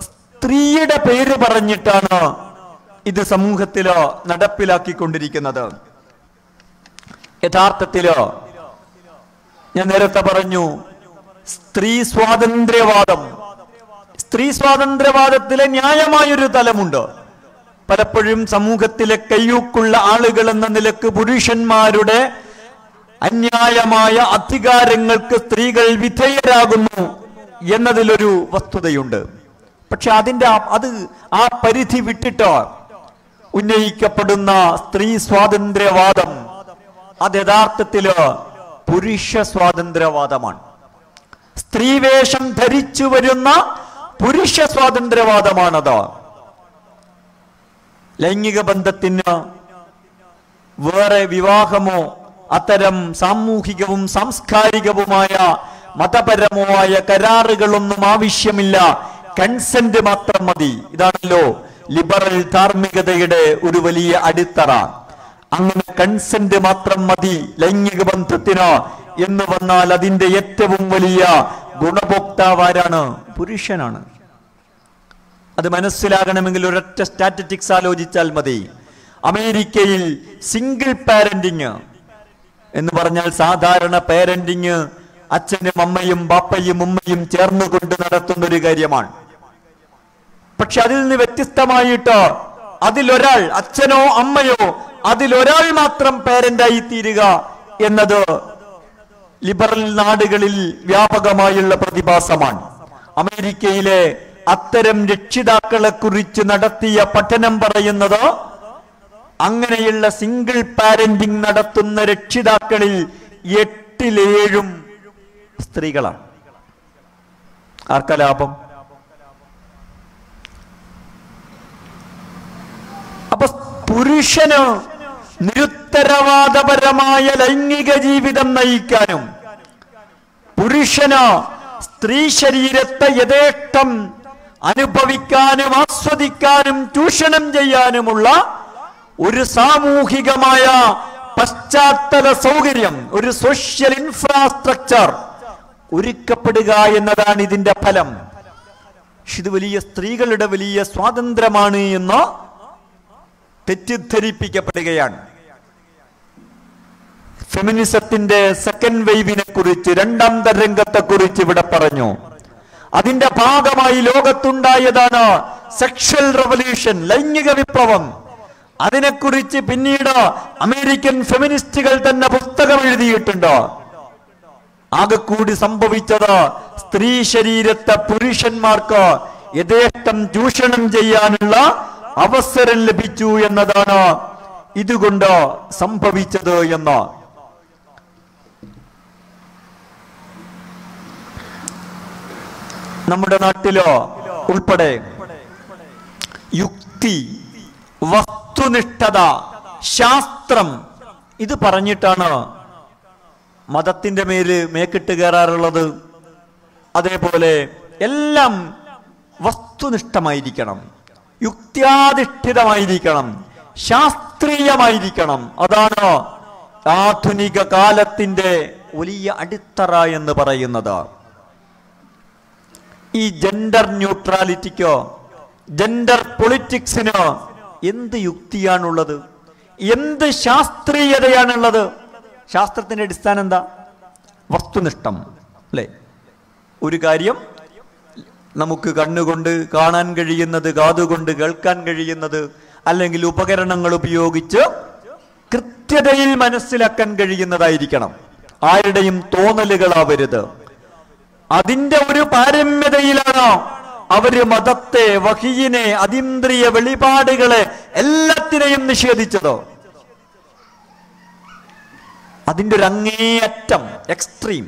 സ്ത്രീയുടെ പേര് പറഞ്ഞിട്ടാണ് ഇത് സമൂഹത്തിലോ നടപ്പിലാക്കിക്കൊണ്ടിരിക്കുന്നത്. യഥാർത്ഥത്തിലോ ഞാൻ നേരത്തെ പറഞ്ഞു, സ്ത്രീ സ്വാതന്ത്ര്യവാദത്തിലെ ന്യായമായൊരു തലമുണ്ട്. പലപ്പോഴും സമൂഹത്തിലെ കയ്യൂക്കുള്ള ആളുകൾ എന്ന നിലക്ക് പുരുഷന്മാരുടെ അന്യായമായ അധികാരങ്ങൾക്ക് സ്ത്രീകൾ വിധേയരാകുന്നു എന്നതിലൊരു വസ്തുതയുണ്ട്. പക്ഷെ ആ പരിധി വിട്ടിട്ട് ഉന്നയിക്കപ്പെടുന്ന സ്ത്രീ സ്വാതന്ത്ര്യവാദം അത് യഥാർത്ഥത്തില് പുരുഷ സ്വാതന്ത്ര്യവാദമാണ്. സ്ത്രീവേഷം ധരിച്ചു വരുന്ന പുരുഷ സ്വാതന്ത്ര്യവാദമാണത്. ലൈംഗിക ബന്ധത്തിന് വേറെ വിവാഹമോ അത്തരം സാമൂഹികവും സാംസ്കാരികവുമായ മതപരമായ കരാറുകളൊന്നും ആവശ്യമില്ല. കൺസെന്റ് മാത്രം മതി. ഇതാണല്ലോ ലിബറൽ ധാർമ്മികതയുടെ ഒരു വലിയ അടിത്തറ. അങ്ങനെ കൺസെന്റ് മാത്രം മതി ലൈംഗിക ബന്ധത്തിന് എന്ന് വന്നാൽ അതിന്റെ ഏറ്റവും വലിയ ഗുണഭോക്താവ് ആരാണ്? പുരുഷനാണ്. അത് മനസ്സിലാകണമെങ്കിൽ ഒരൊറ്റ സ്റ്റാറ്റിസ്റ്റിക്സ് ആലോചിച്ചാൽ മതി. അമേരിക്കയിൽ സിംഗിൾ പാരന്റിങ് എന്ന് പറഞ്ഞാൽ സാധാരണ പാരന്റിങ് അച്ഛനും അമ്മയും ബാപ്പയും ഉമ്മയും ചേർന്നുകൊണ്ട് നടത്തുന്ന ഒരു കാര്യമാണ്. പക്ഷെ അതിൽ നിന്ന് വ്യത്യസ്തമായിട്ട് അതിലൊരാൾ, അച്ഛനോ അമ്മയോ അതിലൊരാൾ മാത്രം പാരന്റായി തീരുക എന്നത് ലിബറൽ നാടുകളിൽ വ്യാപകമായുള്ള പ്രതിഭാസമാണ്. അമേരിക്കയിലെ അത്തരം രക്ഷിതാക്കളെ കുറിച്ച് നടത്തിയ പഠനം പറയുന്നത് അങ്ങനെയുള്ള സിംഗിൾ പാരന്റിംഗ് നടത്തുന്ന രക്ഷിതാക്കളിൽ 8/7 സ്ത്രീകളാണ്. ആർക്കാ ലാഭം? അപ്പൊ പുരുഷന് നിരുത്തരവാദപരമായ ലൈംഗിക ജീവിതം നയിക്കാനും പുരുഷന് സ്ത്രീ ശരീരത്തെ യഥേഷ്ടം അനുഭവിക്കാനും ആസ്വദിക്കാനും ചൂഷണം ചെയ്യാനുമുള്ള ഒരു സാമൂഹികമായ പശ്ചാത്തല സൗകര്യം, ഒരു സോഷ്യൽ ഇൻഫ്രാസ്ട്രക്ചർ ഒരുക്കപ്പെടുക എന്നതാണ് ഇതിന്റെ ഫലം. ഇത് വലിയ സ്ത്രീകളുടെ വലിയ സ്വാതന്ത്ര്യമാണ് എന്ന് തെറ്റിദ്ധരിപ്പിക്കപ്പെടുകയാണ്. ഫെമിനിസത്തിന്റെ സെക്കൻഡ് വേവിനെ കുറിച്ച്, രണ്ടാം തരംഗത്തെ കുറിച്ച് ഇവിടെ പറഞ്ഞു. അതിന്റെ ഭാഗമായി ലോകത്തുണ്ടായതാണ് സെക്ഷൽ റവല്യൂഷൻ, ലൈംഗിക വിപ്ലവം. അതിനെക്കുറിച്ച് പിന്നീട് അമേരിക്കൻ ഫെമിനിസ്റ്റുകൾ തന്നെ പുസ്തകം എഴുതിയിട്ടുണ്ട്. ആകെ കൂടി സംഭവിച്ചത് സ്ത്രീ ശരീരത്തെ പുരുഷന്മാർക്ക് യഥേഷ്ടം ചൂഷണം ചെയ്യാനുള്ള അവസരം ലഭിച്ചു എന്നതാണ് ഇതുകൊണ്ട് സംഭവിച്ചത് എന്ന്. നമ്മുടെ നാട്ടിലോ ഉൾപ്പെടെ യുക്തി, വസ്തുനിഷ്ഠത, ശാസ്ത്രം ഇത് പറഞ്ഞിട്ടാണ് മതത്തിന്റെ മേല് മേക്കിട്ട് കയറാറുള്ളത്. അതേപോലെ എല്ലാം വസ്തുനിഷ്ഠമായിരിക്കണം, യുക്ത്യാധിഷ്ഠിതമായിരിക്കണം, ശാസ്ത്രീയമായിരിക്കണം. അതാണ് ആധുനിക കാലത്തിന്റെ വലിയ അടിത്തറ എന്ന് പറയുന്നത്. ഈ ജെൻഡർ ന്യൂട്രാലിറ്റിക്കോ ജെൻഡർ പൊളിറ്റിക്സിനോ എന്ത് യുക്തിയാണുള്ളത്? എന്ത് ശാസ്ത്രീയതയാണുള്ളത്? ശാസ്ത്രത്തിന്റെ അടിസ്ഥാനം എന്താ? വസ്തുനിഷ്ഠം അല്ലേ? ഒരു കാര്യം നമുക്ക് കണ്ണുകൊണ്ട് കാണാൻ കഴിയുന്നത്, കാതുകൊണ്ട് കേൾക്കാൻ കഴിയുന്നത്, അല്ലെങ്കിൽ ഉപകരണങ്ങൾ ഉപയോഗിച്ച് കൃത്യതയിൽ മനസ്സിലാക്കാൻ കഴിയുന്നതായിരിക്കണം. ആരുടെയും തോന്നലുകളാവരുത്. അതിന്റെ ഒരു പാരമ്യതയിലാണോ അവര് മതത്തെ, വഹിയിനെ, അതീന്ദ്രിയ വെളിപാടുകളെ എല്ലാത്തിനെയും നിഷേധിച്ചതോ? അതിന്റെ ഒരു അങ്ങേയറ്റം, എക്സ്ട്രീം.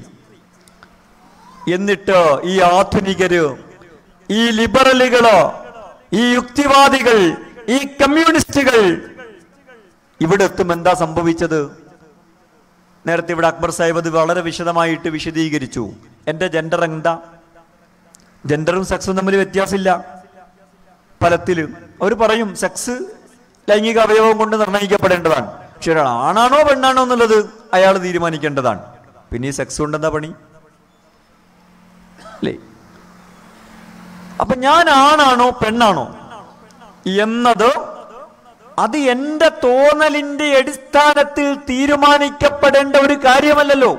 എന്നിട്ട് ഈ ആധുനികര്, ഈ ലിബറലുകളോ, ഈ യുക്തിവാദികൾ, ഈ കമ്മ്യൂണിസ്റ്റുകൾ ഇവിടെ എത്തും. എന്താ സംഭവിച്ചത്? നേരത്തെ ഇവിടെ അക്ബർ സാഹിബ് അത് വളരെ വിശദമായിട്ട് വിശദീകരിച്ചു. എന്റെ ജെൻഡർ എന്താ? ജെൻഡറും സെക്സും തമ്മിൽ വ്യത്യാസമില്ല ഫലത്തിലും. അവർ പറയും സെക്സ് ലൈംഗിക അവയവം കൊണ്ട് നിർണ്ണയിക്കപ്പെടേണ്ടതാണ്. പക്ഷെ ഒരാൾ ആണാണോ പെണ്ണാണോ എന്നുള്ളത് അയാൾ തീരുമാനിക്കേണ്ടതാണ്. പിന്നെ ഈ സെക്സ് കൊണ്ട് എന്താ പണി അല്ലേ? അപ്പൊ ഞാൻ ആണാണോ പെണ്ണാണോ എന്നത് അത് എന്റെ തോന്നലിന്റെ അടിസ്ഥാനത്തിൽ തീരുമാനിക്കപ്പെടേണ്ട ഒരു കാര്യമല്ലല്ലോ.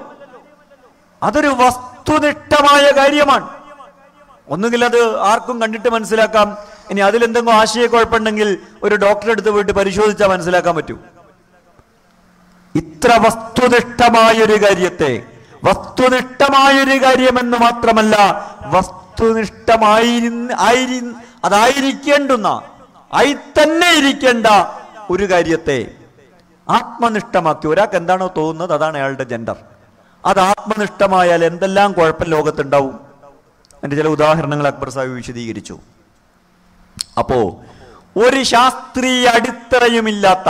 അതൊരു വസ്തുനിഷ്ഠമായ കാര്യമാണ്. ഒന്നുകിൽ അത് ആർക്കും കണ്ടിട്ട് മനസ്സിലാക്കാം. ഇനി അതിലെന്തെങ്കിലും ആശയക്കുഴപ്പമുണ്ടെങ്കിൽ ഒരു ഡോക്ടറെ അടുത്ത് പോയിട്ട് പരിശോധിച്ചാൽ മനസ്സിലാക്കാൻ പറ്റൂ. ഇത്ര വസ്തുനിഷ്ഠമായൊരു കാര്യത്തെ, വസ്തുനിഷ്ഠമായൊരു കാര്യമെന്ന് മാത്രമല്ല, അതായിരിക്കേണ്ടുന്ന, ആയി തന്നെ ഇരിക്കേണ്ട ഒരു കാര്യത്തെ ആത്മനിഷ്ഠമാക്കി ഒരാൾക്ക് എന്താണോ തോന്നുന്നത് അതാണ് അയാളുടെ ജെൻഡർ. അത് ആത്മനിഷ്ഠമായാൽ എന്തെല്ലാം കുഴപ്പം ലോകത്തുണ്ടാവും. എന്റെ ചില ഉദാഹരണങ്ങൾ അക്ബർ സാഹിബ് വിശദീകരിച്ചു. അപ്പോ ഒരു ശാസ്ത്രീയ അടിത്തറയുമില്ലാത്ത,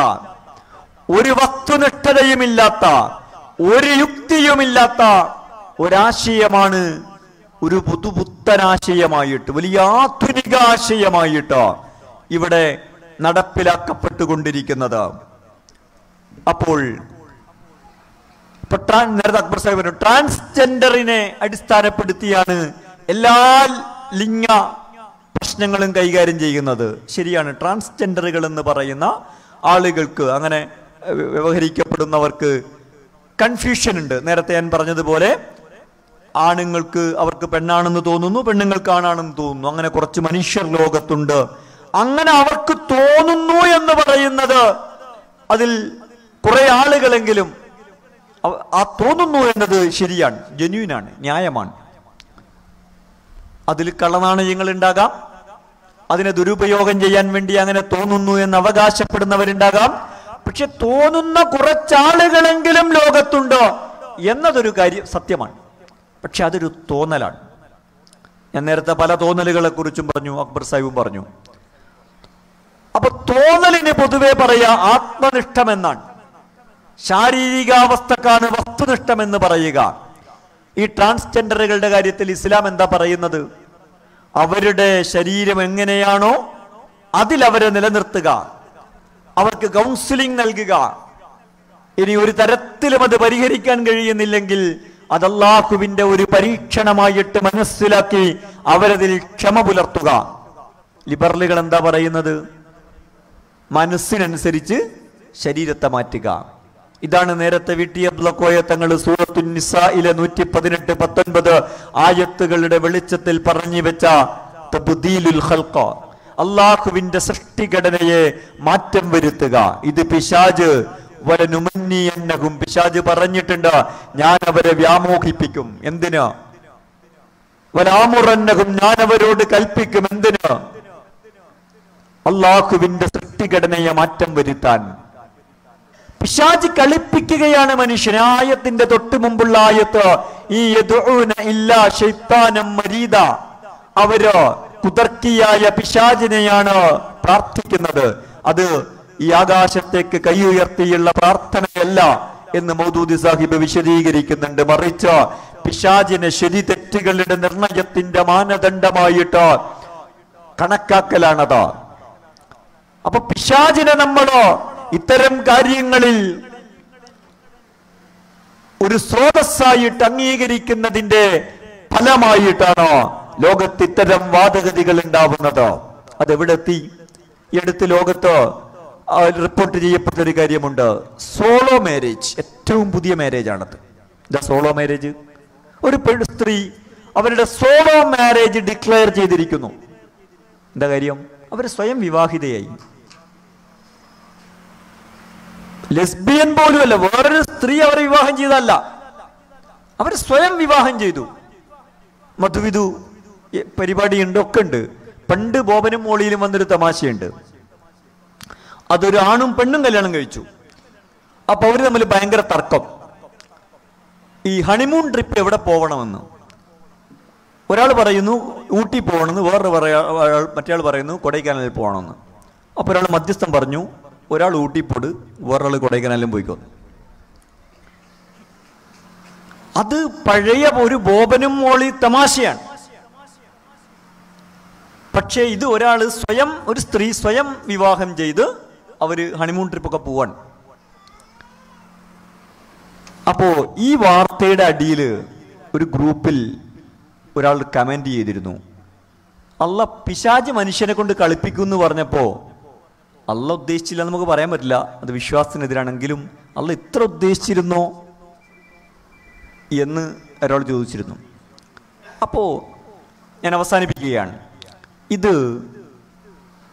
ഒരു വസ്തുനിഷ്ഠതയുമില്ലാത്ത, ഒരു യുക്തിയുമില്ലാത്ത ഒരാശയമാണ് ഒരു പുതുപുത്തനാശയമായിട്ട്, വലിയ ആധുനിക ആശയമായിട്ട് ഇവിടെ നടപ്പിലാക്കപ്പെട്ടുകൊണ്ടിരിക്കുന്നത്. അപ്പോൾ നേരത്തെ അക്ബർ സാഹിബ് പറഞ്ഞു, ട്രാൻസ്ജെൻഡറിനെ അടിസ്ഥാനപ്പെടുത്തിയാണ് എല്ലാ ലിംഗ പ്രശ്നങ്ങളും കൈകാര്യം ചെയ്യുന്നത്. ശരിയാണ്. ട്രാൻസ്ജെൻഡറുകൾ എന്ന് പറയുന്ന ആളുകൾക്ക്, അങ്ങനെ വ്യവഹരിക്കപ്പെടുന്നവർക്ക് കൺഫ്യൂഷൻ ഉണ്ട്. നേരത്തെ ഞാൻ പറഞ്ഞതുപോലെ ആണുങ്ങൾക്ക് അവർക്ക് പെണ്ണാണെന്ന് തോന്നുന്നു, പെണ്ണുങ്ങൾക്ക് ആണാണെന്ന് തോന്നുന്നു. അങ്ങനെ കുറച്ച് മനുഷ്യർ ലോകത്തുണ്ട്. അങ്ങനെ അവർക്ക് തോന്നുന്നു എന്ന് പറയുന്നത്, അതിൽ കുറെ ആളുകളെങ്കിലും ആ തോന്നുന്നു എന്നത് ശരിയാണ്, ജെന്യൂനാണ്, ന്യായമാണ്. അതിൽ കള്ളനാണയങ്ങൾ ഉണ്ടാകാം. അതിനെ ദുരുപയോഗം ചെയ്യാൻ വേണ്ടി അങ്ങനെ തോന്നുന്നു എന്ന് അവകാശപ്പെടുന്നവരുണ്ടാകാം. പക്ഷെ തോന്നുന്ന കുറച്ചാളുകളെങ്കിലും ലോകത്തുണ്ടോ എന്നതൊരു കാര്യം സത്യമാണ്. പക്ഷെ അതൊരു തോന്നലാണ്. ഞാൻ നേരത്തെ പല തോന്നലുകളെ കുറിച്ചും പറഞ്ഞു, അക്ബർ സാഹിബും പറഞ്ഞു. അപ്പൊ തോന്നലിന് പൊതുവെ പറയാ ആത്മനിഷ്ഠമെന്നാണ്. ശാരീരികാവസ്ഥക്കാണ് വസ്തുനിഷ്ഠമെന്ന് പറയുക. ഈ ട്രാൻസ്ജെൻഡറുകളുടെ കാര്യത്തിൽ ഇസ്ലാം എന്താ പറയുന്നത്? അവരുടെ ശരീരം എങ്ങനെയാണോ അതിലവരെ നിലനിർത്തുക, അവർക്ക് കൗൺസിലിംഗ് നൽകുക. ഇനി ഒരു തരത്തിലും അത് പരിഹരിക്കാൻ കഴിയുന്നില്ലെങ്കിൽ അത് അല്ലാഹുവിന്റെ ഒരു പരീക്ഷണമായിട്ട് മനസ്സിലാക്കി അവരതിൽ ക്ഷമ പുലർത്തുക. ലിബറലുകൾ എന്താ പറയുന്നത്? മനസ്സിനനുസരിച്ച് ശരീരത്തെ മാറ്റുക. ഇതാണ് നേരത്തെ വി.ടി. അബ്ദുള്ള കോയ തങ്ങൾ സൂറത്തുൻ നിസായിലെ 118-19 ആയത്തുകളുടെ വെളിച്ചത്തിൽ പറഞ്ഞു വെച്ച തബ്ദീലുൽ ഖൽഖ, അല്ലാഹുവിന്റെ സൃഷ്ടിഘടനയെ മാറ്റം വരുത്തുക. ഇത് പിശാച് വലനുമന്നിയന്നഹും, പിശാച് പറഞ്ഞിട്ടുണ്ട്, ഞാൻ അവരെ വ്യാമോഹിപ്പിക്കും. എന്തിന്? വലാമുറന്നഹും, ഞാൻ അവരോട് കൽപ്പിക്കും. എന്തിന്? അല്ലാഹുവിന്റെ സൃഷ്ടിഘടനയെ മാറ്റം വരുത്താൻ. പിശാച് കളിപ്പിക്കുകയാണ് മനുഷ്യനെ. ആയത്തിന്റെ തൊട്ട് മുമ്പുള്ള ആയത്ത്, ഈ യദ്ഊന ഇല്ലാ ശൈത്താനം മരീദ, അവര് കുതർക്കിയായ പിശാചിനെയാണ് പ്രാർത്ഥിക്കുന്നത്. അത് ഈ ആകാശത്തേക്ക് കൈ ഉയർത്തിയുള്ള പ്രാർത്ഥനയല്ല എന്ന് മൗദൂദി സാഹിബ് വിശദീകരിക്കുന്നുണ്ട്. മറിച്ച് പിശാചിനെ ശരി തെറ്റുകളുടെ നിർണയത്തിന്റെ മാനദണ്ഡമായിട്ട് കണക്കാക്കലാണത്. അപ്പൊ പിശാചിനെ നമ്മളോ ഇത്തരം കാര്യങ്ങളിൽ ഒരു സ്രോതസ്സായിട്ട് അംഗീകരിക്കുന്നതിന്റെ ഫലമായിട്ടാണോ ലോകത്ത് ഇത്തരം വാദഗതികൾ ഉണ്ടാവുന്നത്? അതെവിടെ എത്തി? ഈ അടുത്ത് ലോകത്ത് റിപ്പോർട്ട് ചെയ്യപ്പെട്ടൊരു കാര്യമുണ്ട്. സോളോ മാരേജ്, ഏറ്റവും പുതിയ മാരേജ് ആണത്. എന്താ സോളോ മാരേജ്? ഒരു സ്ത്രീ അവരുടെ സോളോ മാരേജ് ഡിക്ലെയർ ചെയ്തിരിക്കുന്നു. എന്താ കാര്യം? അവർ സ്വയം വിവാഹിതയായി. ലെസ്ബിയൻ പോലും അല്ല, വേറൊരു സ്ത്രീ അവരെ വിവാഹം ചെയ്തല്ല, അവർ സ്വയം വിവാഹം ചെയ്തു. മധുവിധു പരിപാടിയുണ്ട്, ഒക്കെ ഉണ്ട്. പണ്ട് ബോബനും മോളിയിലും വന്നൊരു തമാശയുണ്ട്. അതൊരു ആണും പെണ്ണും കല്യാണം കഴിച്ചു. അപ്പൊ അവര് തമ്മിൽ ഭയങ്കര തർക്കം. ഈ ഹണിമൂൺ ട്രിപ്പ് എവിടെ പോകണമെന്ന് ഒരാൾ പറയുന്നു ഊട്ടി പോകണമെന്ന്, മറ്റേയാൾ പറയുന്നു കൊടൈക്കനാലിൽ പോകണമെന്ന്. അപ്പോൾ ഒരാൾ മധ്യസ്ഥം പറഞ്ഞു, ഒരാൾ ഊട്ടി പോട്, വേറൊരാൾ കൊടൈക്കനാലിലും പോയിക്കോ. അത് പഴയ ഒരു ബോബനും മോളി തമാശയാണ്. പക്ഷേ ഇത് ഒരാൾ സ്വയം, ഒരു സ്ത്രീ സ്വയം വിവാഹം ചെയ്ത് അവര് ഹണിമൂൺ ട്രിപ്പൊക്കെ പോവാൻ. അപ്പോ ഈ വാർത്തയുടെ അടിയിൽ ഒരു ഗ്രൂപ്പിൽ ഒരാൾ കമന്റ് ചെയ്തിരുന്നു, അള്ള പിശാച് മനുഷ്യനെ കൊണ്ട് കളിപ്പിക്കും എന്ന് പറഞ്ഞപ്പോ അള്ള ഉദ്ദേശിച്ചില്ല നമുക്ക് പറയാൻ പറ്റില്ല, അത് വിശ്വാസത്തിനെതിരാണെങ്കിലും അള്ള ഇത്ര ഉദ്ദേശിച്ചിരുന്നോ എന്ന് ഒരാൾ ചോദിച്ചിരുന്നു. അപ്പോ ഞാൻ അവസാനിപ്പിക്കുകയാണ്. ഇത്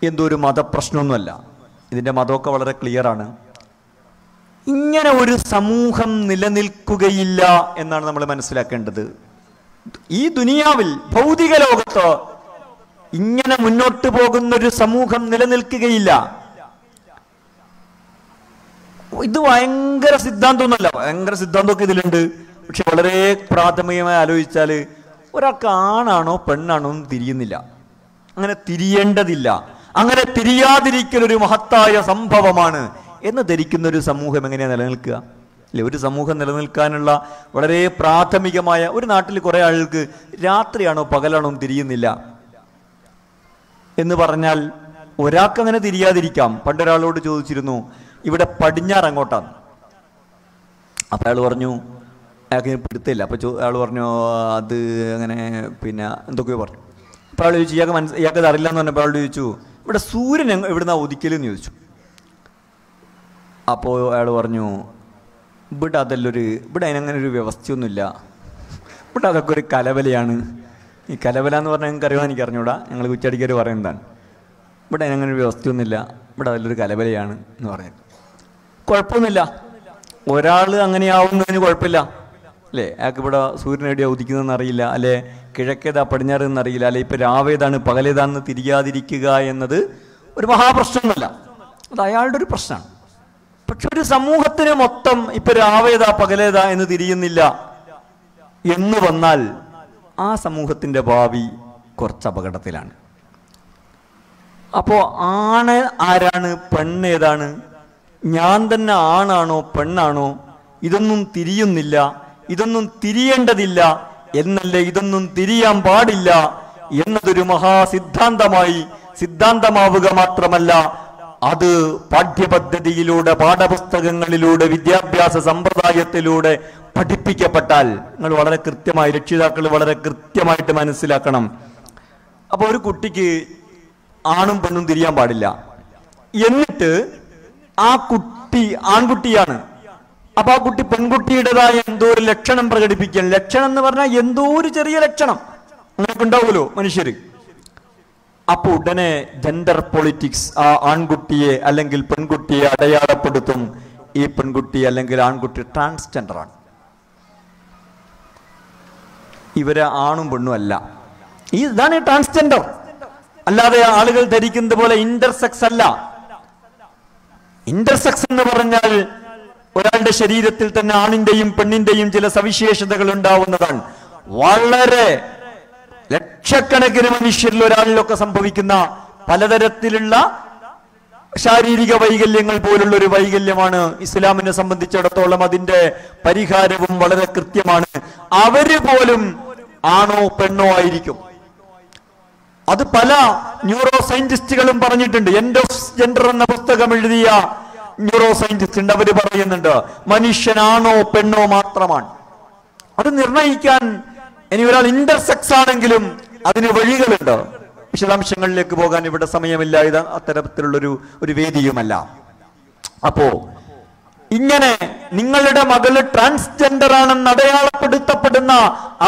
എന്തോ ഒരു മതപ്രശ്നമൊന്നുമല്ല, ഇതിൻ്റെ മതമൊക്കെ വളരെ ക്ലിയറാണ്. ഇങ്ങനെ ഒരു സമൂഹം നിലനിൽക്കുകയില്ല എന്നാണ് നമ്മൾ മനസ്സിലാക്കേണ്ടത്. ഈ ദുനിയാവിൽ, ഭൗതിക ലോകത്ത് ഇങ്ങനെ മുന്നോട്ട് പോകുന്നൊരു സമൂഹം നിലനിൽക്കുകയില്ല. ഇത് ഭയങ്കര സിദ്ധാന്തമൊന്നുമല്ല, ഭയങ്കര സിദ്ധാന്തമൊക്കെ ഇതിലുണ്ട്. പക്ഷെ വളരെ പ്രാഥമികമായി ആലോചിച്ചാൽ ഒരാൾക്ക് ആണാണോ പെണ്ണാണോ എന്ന് തിരിയുന്നില്ല. അങ്ങനെ തിരിയേണ്ടതില്ല. അങ്ങനെ തിരിയാതിരിക്കലൊരു മഹത്തായ സംഭവമാണ് എന്ന് ധരിക്കുന്ന ഒരു സമൂഹം എങ്ങനെയാണ് നിലനിൽക്കുക? അല്ലെ, ഒരു സമൂഹം നിലനിൽക്കാനുള്ള വളരെ പ്രാഥമികമായ, ഒരു നാട്ടിൽ കുറെ ആൾക്ക് രാത്രിയാണോ പകലാണോ തിരിയുന്നില്ല എന്ന് പറഞ്ഞാൽ ഒരാൾക്ക് അങ്ങനെ തിരിയാതിരിക്കാം. പണ്ടൊരാളോട് ചോദിച്ചിരുന്നു, ഇവിടെ പടിഞ്ഞാറ് അങ്ങോട്ടാണ്. അപ്പം അയാൾ പറഞ്ഞു, അയാൾക്ക് പിടുത്തില്ല. അപ്പം അയാൾ പറഞ്ഞു അത് അങ്ങനെ പിന്നെ എന്തൊക്കെയോ പറഞ്ഞു. അപ്പോൾ അയാൾ ചോദിച്ചു, ഇയാൾക്കത് അറിയില്ല എന്ന് പറഞ്ഞപ്പോൾ അയാൾ ചോദിച്ചു, ഇവിടെ സൂര്യൻ എവിടുന്നാ ഉദിക്കലെന്ന് ചോദിച്ചു. അപ്പോൾ അയാൾ പറഞ്ഞു, ഇവിടെ ഇവിടെ അതിനങ്ങനെ ഒരു വ്യവസ്ഥയൊന്നുമില്ല, ഇവിടെ അതൊക്കെ ഒരു കലവലയാണ്. ഈ കലവല എന്ന് പറഞ്ഞാൽ നിങ്ങൾക്ക് അറിയാൻ എനിക്ക് അറിഞ്ഞൂടാ, ഞങ്ങൾ കുറ്റടിക്കാർ പറയുന്നതാണ്. ഇവിടെ അതിനങ്ങനെ ഒരു വ്യവസ്ഥയൊന്നുമില്ല, ഇവിടെ അതിലൊരു കലവലയാണ് എന്ന് പറയുന്നത്. കുഴപ്പമൊന്നുമില്ല, ഒരാൾ അങ്ങനെയാവുന്നതിന് കുഴപ്പമില്ല അല്ലേ? അയാൾക്ക് ഇവിടെ സൂര്യൻ എവിടെയാണ് ഉദിക്കുന്നതെന്ന് അറിയില്ല, അല്ലെ കിഴക്കേതാ പടിഞ്ഞാറെന്ന് അറിയില്ല, അല്ലെ ഇപ്പം രാവേതാണ് പകലേതാണെന്ന് തിരിയാതിരിക്കുക എന്നത് ഒരു മഹാപ്രശ്നമൊന്നുമല്ല, അത് അയാളുടെ ഒരു പ്രശ്നമാണ്. പക്ഷെ ഒരു സമൂഹത്തിന് മൊത്തം ഇപ്പൊ രാവേതാ പകലേതാ എന്ന് തിരിയുന്നില്ല എന്ന് വന്നാൽ ആ സമൂഹത്തിന്റെ ഭാവി കുറച്ച് അപകടത്തിലാണ്. അപ്പോ ആണ് ആരാണ്, പെണ്ണ് ഏതാണ്, ഞാൻ തന്നെ ആണാണോ പെണ്ണാണോ, ഇതൊന്നും തിരിയുന്നില്ല, ഇതൊന്നും തിരിയേണ്ടതില്ല എന്നല്ലേ, ഇതൊന്നും തിരിയാൻ പാടില്ല എന്നതൊരു മഹാസിദ്ധാന്തമായി സിദ്ധാന്തമാവുക മാത്രമല്ല, അത് പാഠ്യപദ്ധതിയിലൂടെ, പാഠപുസ്തകങ്ങളിലൂടെ, വിദ്യാഭ്യാസ സമ്പ്രദായത്തിലൂടെ പഠിപ്പിക്കപ്പെട്ടാൽ നിങ്ങൾ വളരെ കൃത്യമായി, രക്ഷിതാക്കൾ വളരെ കൃത്യമായിട്ട് മനസ്സിലാക്കണം. അപ്പൊ ഒരു കുട്ടിക്ക് ആണും പെണ്ണും തിരിയാൻ പാടില്ല, എന്നിട്ട് ആ കുട്ടി ആൺകുട്ടിയാണ്, അപ്പൊ ആ കുട്ടി പെൺകുട്ടിയുടേതായ എന്തോ ഒരു ലക്ഷണം പ്രകടിപ്പിക്കാൻ, ലക്ഷണം എന്ന് പറഞ്ഞാൽ എന്തോ ഒരു ചെറിയ ലക്ഷണം അങ്ങനെയൊക്കെ ഉണ്ടാവുമല്ലോ മനുഷ്യര്. അപ്പൊ ഉടനെ ജെൻഡർ പൊളിറ്റിക്സ് ആ ആൺകുട്ടിയെ അല്ലെങ്കിൽ പെൺകുട്ടിയെ അടയാളപ്പെടുത്തും. ഈ പെൺകുട്ടി അല്ലെങ്കിൽ ആൺകുട്ടി ട്രാൻസ്ജെൻഡറാണ്, ഇവരെ ആണും പെണ്ണും അല്ല. ഇതാണ് ട്രാൻസ്ജെൻഡർ. അല്ലാതെ ആളുകൾ ധരിക്കുന്നത് പോലെ ഇന്റർസെക്സ് അല്ല. ഇന്റർസെക്സ് എന്ന് പറഞ്ഞാൽ ഒരാളുടെ ശരീരത്തിൽ തന്നെ ആണിന്റെയും പെണ്ണിന്റെയും ചില സവിശേഷതകൾ ഉണ്ടാവുന്നതാണ്. വളരെ ലക്ഷക്കണക്കിന് മനുഷ്യരിൽ ഒരാളിലൊക്കെ സംഭവിക്കുന്ന പലതരത്തിലുള്ള ശാരീരിക വൈകല്യങ്ങൾ പോലുള്ള ഒരു വൈകല്യമാണ്. ഇസ്ലാമിനെ സംബന്ധിച്ചിടത്തോളം അതിന്റെ പരിഹാരവും വളരെ കൃത്യമാണ്. അവര് പോലും ആണോ പെണ്ണോ ആയിരിക്കും. അത് പല ന്യൂറോ സയന്റിസ്റ്റുകളും പറഞ്ഞിട്ടുണ്ട്. എൻഡ് ഓഫ് ജെൻഡർ എന്ന പുസ്തകം എഴുതിയ ന്യൂറോ സയന്റിസ്റ്റ് ഉണ്ട്, അവര് പറയുന്നുണ്ട് മനുഷ്യനാണോ പെണ്ണോ മാത്രമാണ്. അത് നിർണയിക്കാൻ ഇനി ഒരാൾ ഇന്റർസെക്സ് ആണെങ്കിലും അതിന് വഴികളുണ്ട്. വിശദാംശങ്ങളിലേക്ക് പോകാൻ ഇവിടെ സമയമില്ല, ഇത് അത്തരത്തിലുള്ളൊരു വേദിയുമല്ല. അപ്പോ ഇങ്ങനെ നിങ്ങളുടെ മകള് ട്രാൻസ്ജെൻഡർ ആണെന്ന് അടയാളപ്പെടുത്തപ്പെടുന്ന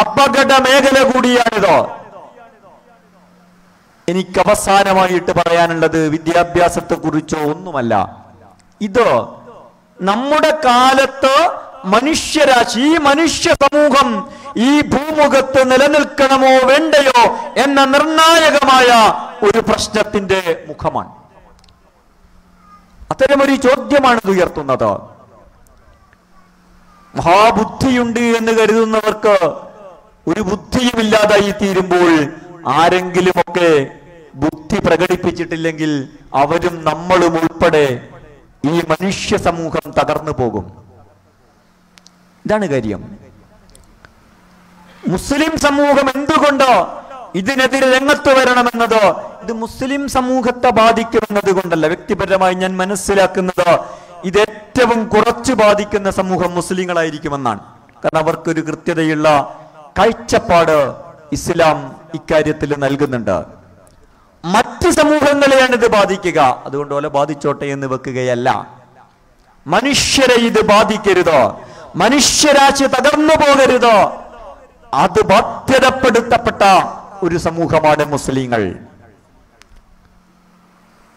അപകട മേഖല കൂടിയാണിത്. എനിക്ക് അവസാനമായിട്ട് പറയാനുള്ളത് വിദ്യാഭ്യാസത്തെ കുറിച്ചോ ഒന്നുമല്ല. ഇത് നമ്മുടെ കാലത്ത് മനുഷ്യരാശി, ഈ മനുഷ്യ സമൂഹം ഈ ഭൂമുഖത്ത് നിലനിൽക്കണമോ വേണ്ടയോ എന്ന നിർണായകമായ ഒരു പ്രശ്നത്തിന്റെ മുഖമാണ്. അത്തരമൊരു ചോദ്യമാണ് ഇത് ഉയർത്തുന്നത്. മഹാബുദ്ധിയുണ്ട് എന്ന് കരുതുന്നവർക്ക് ഒരു ബുദ്ധിയുമില്ലാതായി തീരുമ്പോൾ ആരെങ്കിലുമൊക്കെ ബുദ്ധി പ്രകടിപ്പിച്ചിട്ടില്ലെങ്കിൽ അവരും നമ്മളും ഉൾപ്പെടെ ഈ മനുഷ്യ സമൂഹം തകർന്നു പോകും. ഇതാണ് കാര്യം. മുസ്ലിം സമൂഹം എന്തുകൊണ്ടോ ഇതിനെതിരെ രംഗത്ത് വരണമെന്നത് ഇത് മുസ്ലിം സമൂഹത്തെ ബാധിക്കുമെന്നത് കൊണ്ടല്ല. വ്യക്തിപരമായി ഞാൻ മനസ്സിലാക്കുന്നത് ഇത് ഏറ്റവും കുറച്ച് ബാധിക്കുന്ന സമൂഹം മുസ്ലിങ്ങളായിരിക്കുമെന്നാണ്. കാരണം അവർക്കൊരു കൃത്യതയുള്ള കാഴ്ചപ്പാട് ഇസ്ലാം ഇക്കാര്യത്തിൽ നൽകുന്നുണ്ട്. മറ്റ് സമൂഹങ്ങളെയാണ് ഇത് ബാധിക്കുക, അതുകൊണ്ട് പോലെ ബാധിച്ചോട്ടെ എന്ന് വെക്കുകയല്ല. മനുഷ്യരെ ഇത് ബാധിക്കരുത്, മനുഷ്യരാശി തകർന്നു പോകരുത്. അത് ബാധ്യതപ്പെടുത്തപ്പെട്ട ഒരു സമൂഹമാണ് മുസ്ലിങ്ങൾ.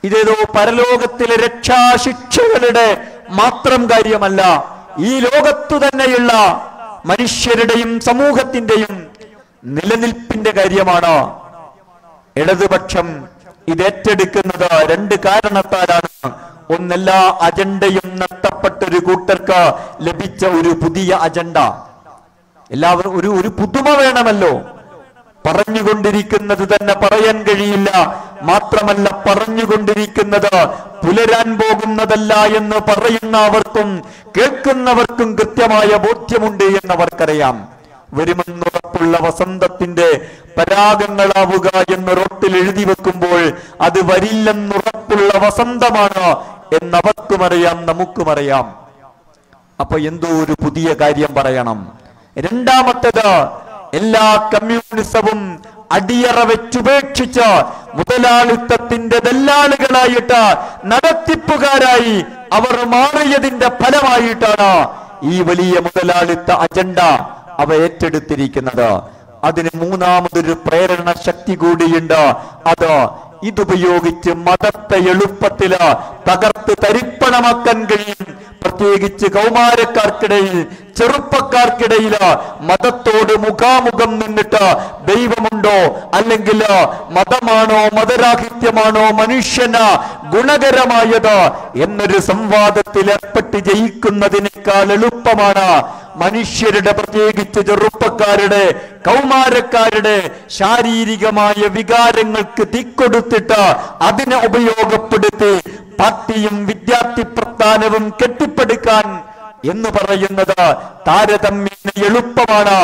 ഇതേതോ പരലോകത്തിലെ രക്ഷാശിക്ഷകളുടെ മാത്രം കാര്യമല്ല, ഈ ലോകത്തു തന്നെയുള്ള മനുഷ്യരുടെയും സമൂഹത്തിന്റെയും നിലനിൽപ്പിന്റെ കാര്യമാണ്. ഇടതുപക്ഷം ഇത് ഏറ്റെടുക്കുന്നത് രണ്ട് കാരണത്താലാണ്. ഒന്നെല്ലാ അജണ്ടയും നഷ്ടപ്പെട്ടൊരു കൂട്ടർക്ക് ലഭിച്ച ഒരു പുതിയ അജണ്ട. എല്ലാവരും ഒരു പുതുമ വേണമല്ലോ. പറഞ്ഞുകൊണ്ടിരിക്കുന്നത് തന്നെ പറയാൻ കഴിയില്ല, മാത്രമല്ല പറഞ്ഞുകൊണ്ടിരിക്കുന്നത് പുലരാൻ പോകുന്നതല്ല എന്ന് പറയുന്ന അവർക്കും കേൾക്കുന്നവർക്കും കൃത്യമായ ബോധ്യമുണ്ട് എന്നവർക്കറിയാം. വരുമെന്നുറപ്പുള്ള വസന്തത്തിന്റെ പരാഗങ്ങളാവുക എന്ന് റോട്ടിൽ എഴുതി വെക്കുമ്പോൾ അത് വരില്ലെന്നുറപ്പുള്ള വസന്തമാണ് എന്നവർക്കുമറിയാം, നമുക്കുമറിയാം. അപ്പൊ എന്തോ ഒരു പുതിയ കാര്യം പറയണം. രണ്ടാമത്തേത്, എല്ലാ കമ്മ്യൂണിസവും അടിയറ വെച്ചുപേക്ഷിച്ച് മുതലാളിത്തത്തിന്റെ ദല്ലാളുകളായിട്ട് നടത്തിപ്പുകാരായി അവർ മാറിയതിന്റെ ഫലമായിട്ടാണ് ഈ വലിയ മുതലാളിത്ത അജണ്ട അവ ഏറ്റെടുത്തിരിക്കുന്നത്. അതിന് മൂന്നാമതൊരു പ്രേരണ ശക്തി കൂടിയുണ്ട്. അത് ഇതുപയോഗിച്ച് മതത്തെ എളുപ്പത്തില് തകർത്ത് തരിപ്പണമാക്കാൻ കഴിയും. പ്രത്യേകിച്ച് കൗമാരക്കാർക്കിടയിൽ, ചെറുപ്പക്കാർക്കിടയിൽ മതത്തോട് മുഖാമുഖം നിന്നിട്ട് ദൈവമുണ്ടോ അല്ലെങ്കിൽ മതമാണോ മതരാഹിത്യമാണോ മനുഷ്യന് ഗുണകരമായത് എന്നൊരു സംവാദത്തിൽ ഏർപ്പെട്ട് ജയിക്കുന്നതിനേക്കാൾ എളുപ്പമാണ് മനുഷ്യരുടെ, പ്രത്യേകിച്ച് ചെറുപ്പക്കാരുടെ, കൗമാരക്കാരുടെ ശാരീരികമായ വികാരങ്ങൾക്ക് തിക്കൊടുത്തിട്ട് അതിനെ ഉപയോഗപ്പെടുത്തി പാർട്ടിയും വിദ്യാർത്ഥി പ്രസ്ഥാനവും കെട്ടിപ്പടുക്കാൻ എന്ന് പറയുന്നത് താരതമ്യേന എളുപ്പമാണ്.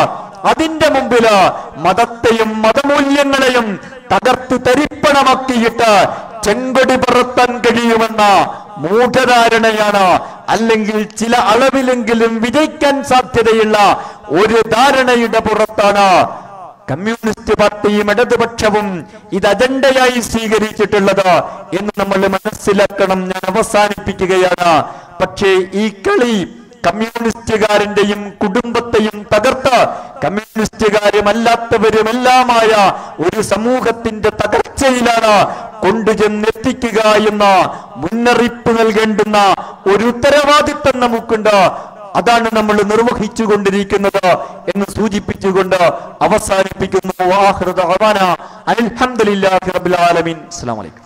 അതിന്റെ മുമ്പില് മതത്തെയും മതമൂല്യങ്ങളെയും തകർത്ത് തരിപ്പണമാക്കിയിട്ട് ചെങ്കൊടി പറത്താൻ കഴിയുമെന്ന മൂഢധാരണയാണ്, അല്ലെങ്കിൽ ചില അളവിലെങ്കിലും വിജയിക്കാൻ സാധ്യതയുള്ള ഒരു ധാരണയുടെ പുറത്താണ് കമ്മ്യൂണിസ്റ്റ് പാർട്ടിയും ഇടതുപക്ഷവും ഇത് അജണ്ടയായി സ്വീകരിച്ചിട്ടുള്ളത് എന്ന് നമ്മൾ മനസ്സിലാക്കണം. ഞാൻ അവസാനിപ്പിക്കുകയാണ്. പക്ഷേ ഈ കളി കമ്മ്യൂണിസ്റ്റുകാരന്റെയും കുടുംബത്തെയും തകർത്ത് കമ്മ്യൂണിസ്റ്റുകാരുമല്ലാത്തവരുമെല്ലാമായ ഒരു സമൂഹത്തിന്റെ തകർച്ചയിലാണ് കൊണ്ടുചെന്നെത്തിക്കുക എന്ന മുന്നറിയിപ്പ് നൽകേണ്ടുന്ന ഒരു ഉത്തരവാദിത്തം നമുക്കുണ്ട്. അതാണ് നമ്മൾ നിർവഹിച്ചു കൊണ്ടിരിക്കുന്നത് എന്ന് സൂചിപ്പിച്ചുകൊണ്ട് അവസാനിപ്പിക്കുന്നു. അൽഹംദുലില്ലാഹി റബ്ബിൽ ആലമീൻ. അസ്സലാമു അലൈക്കും.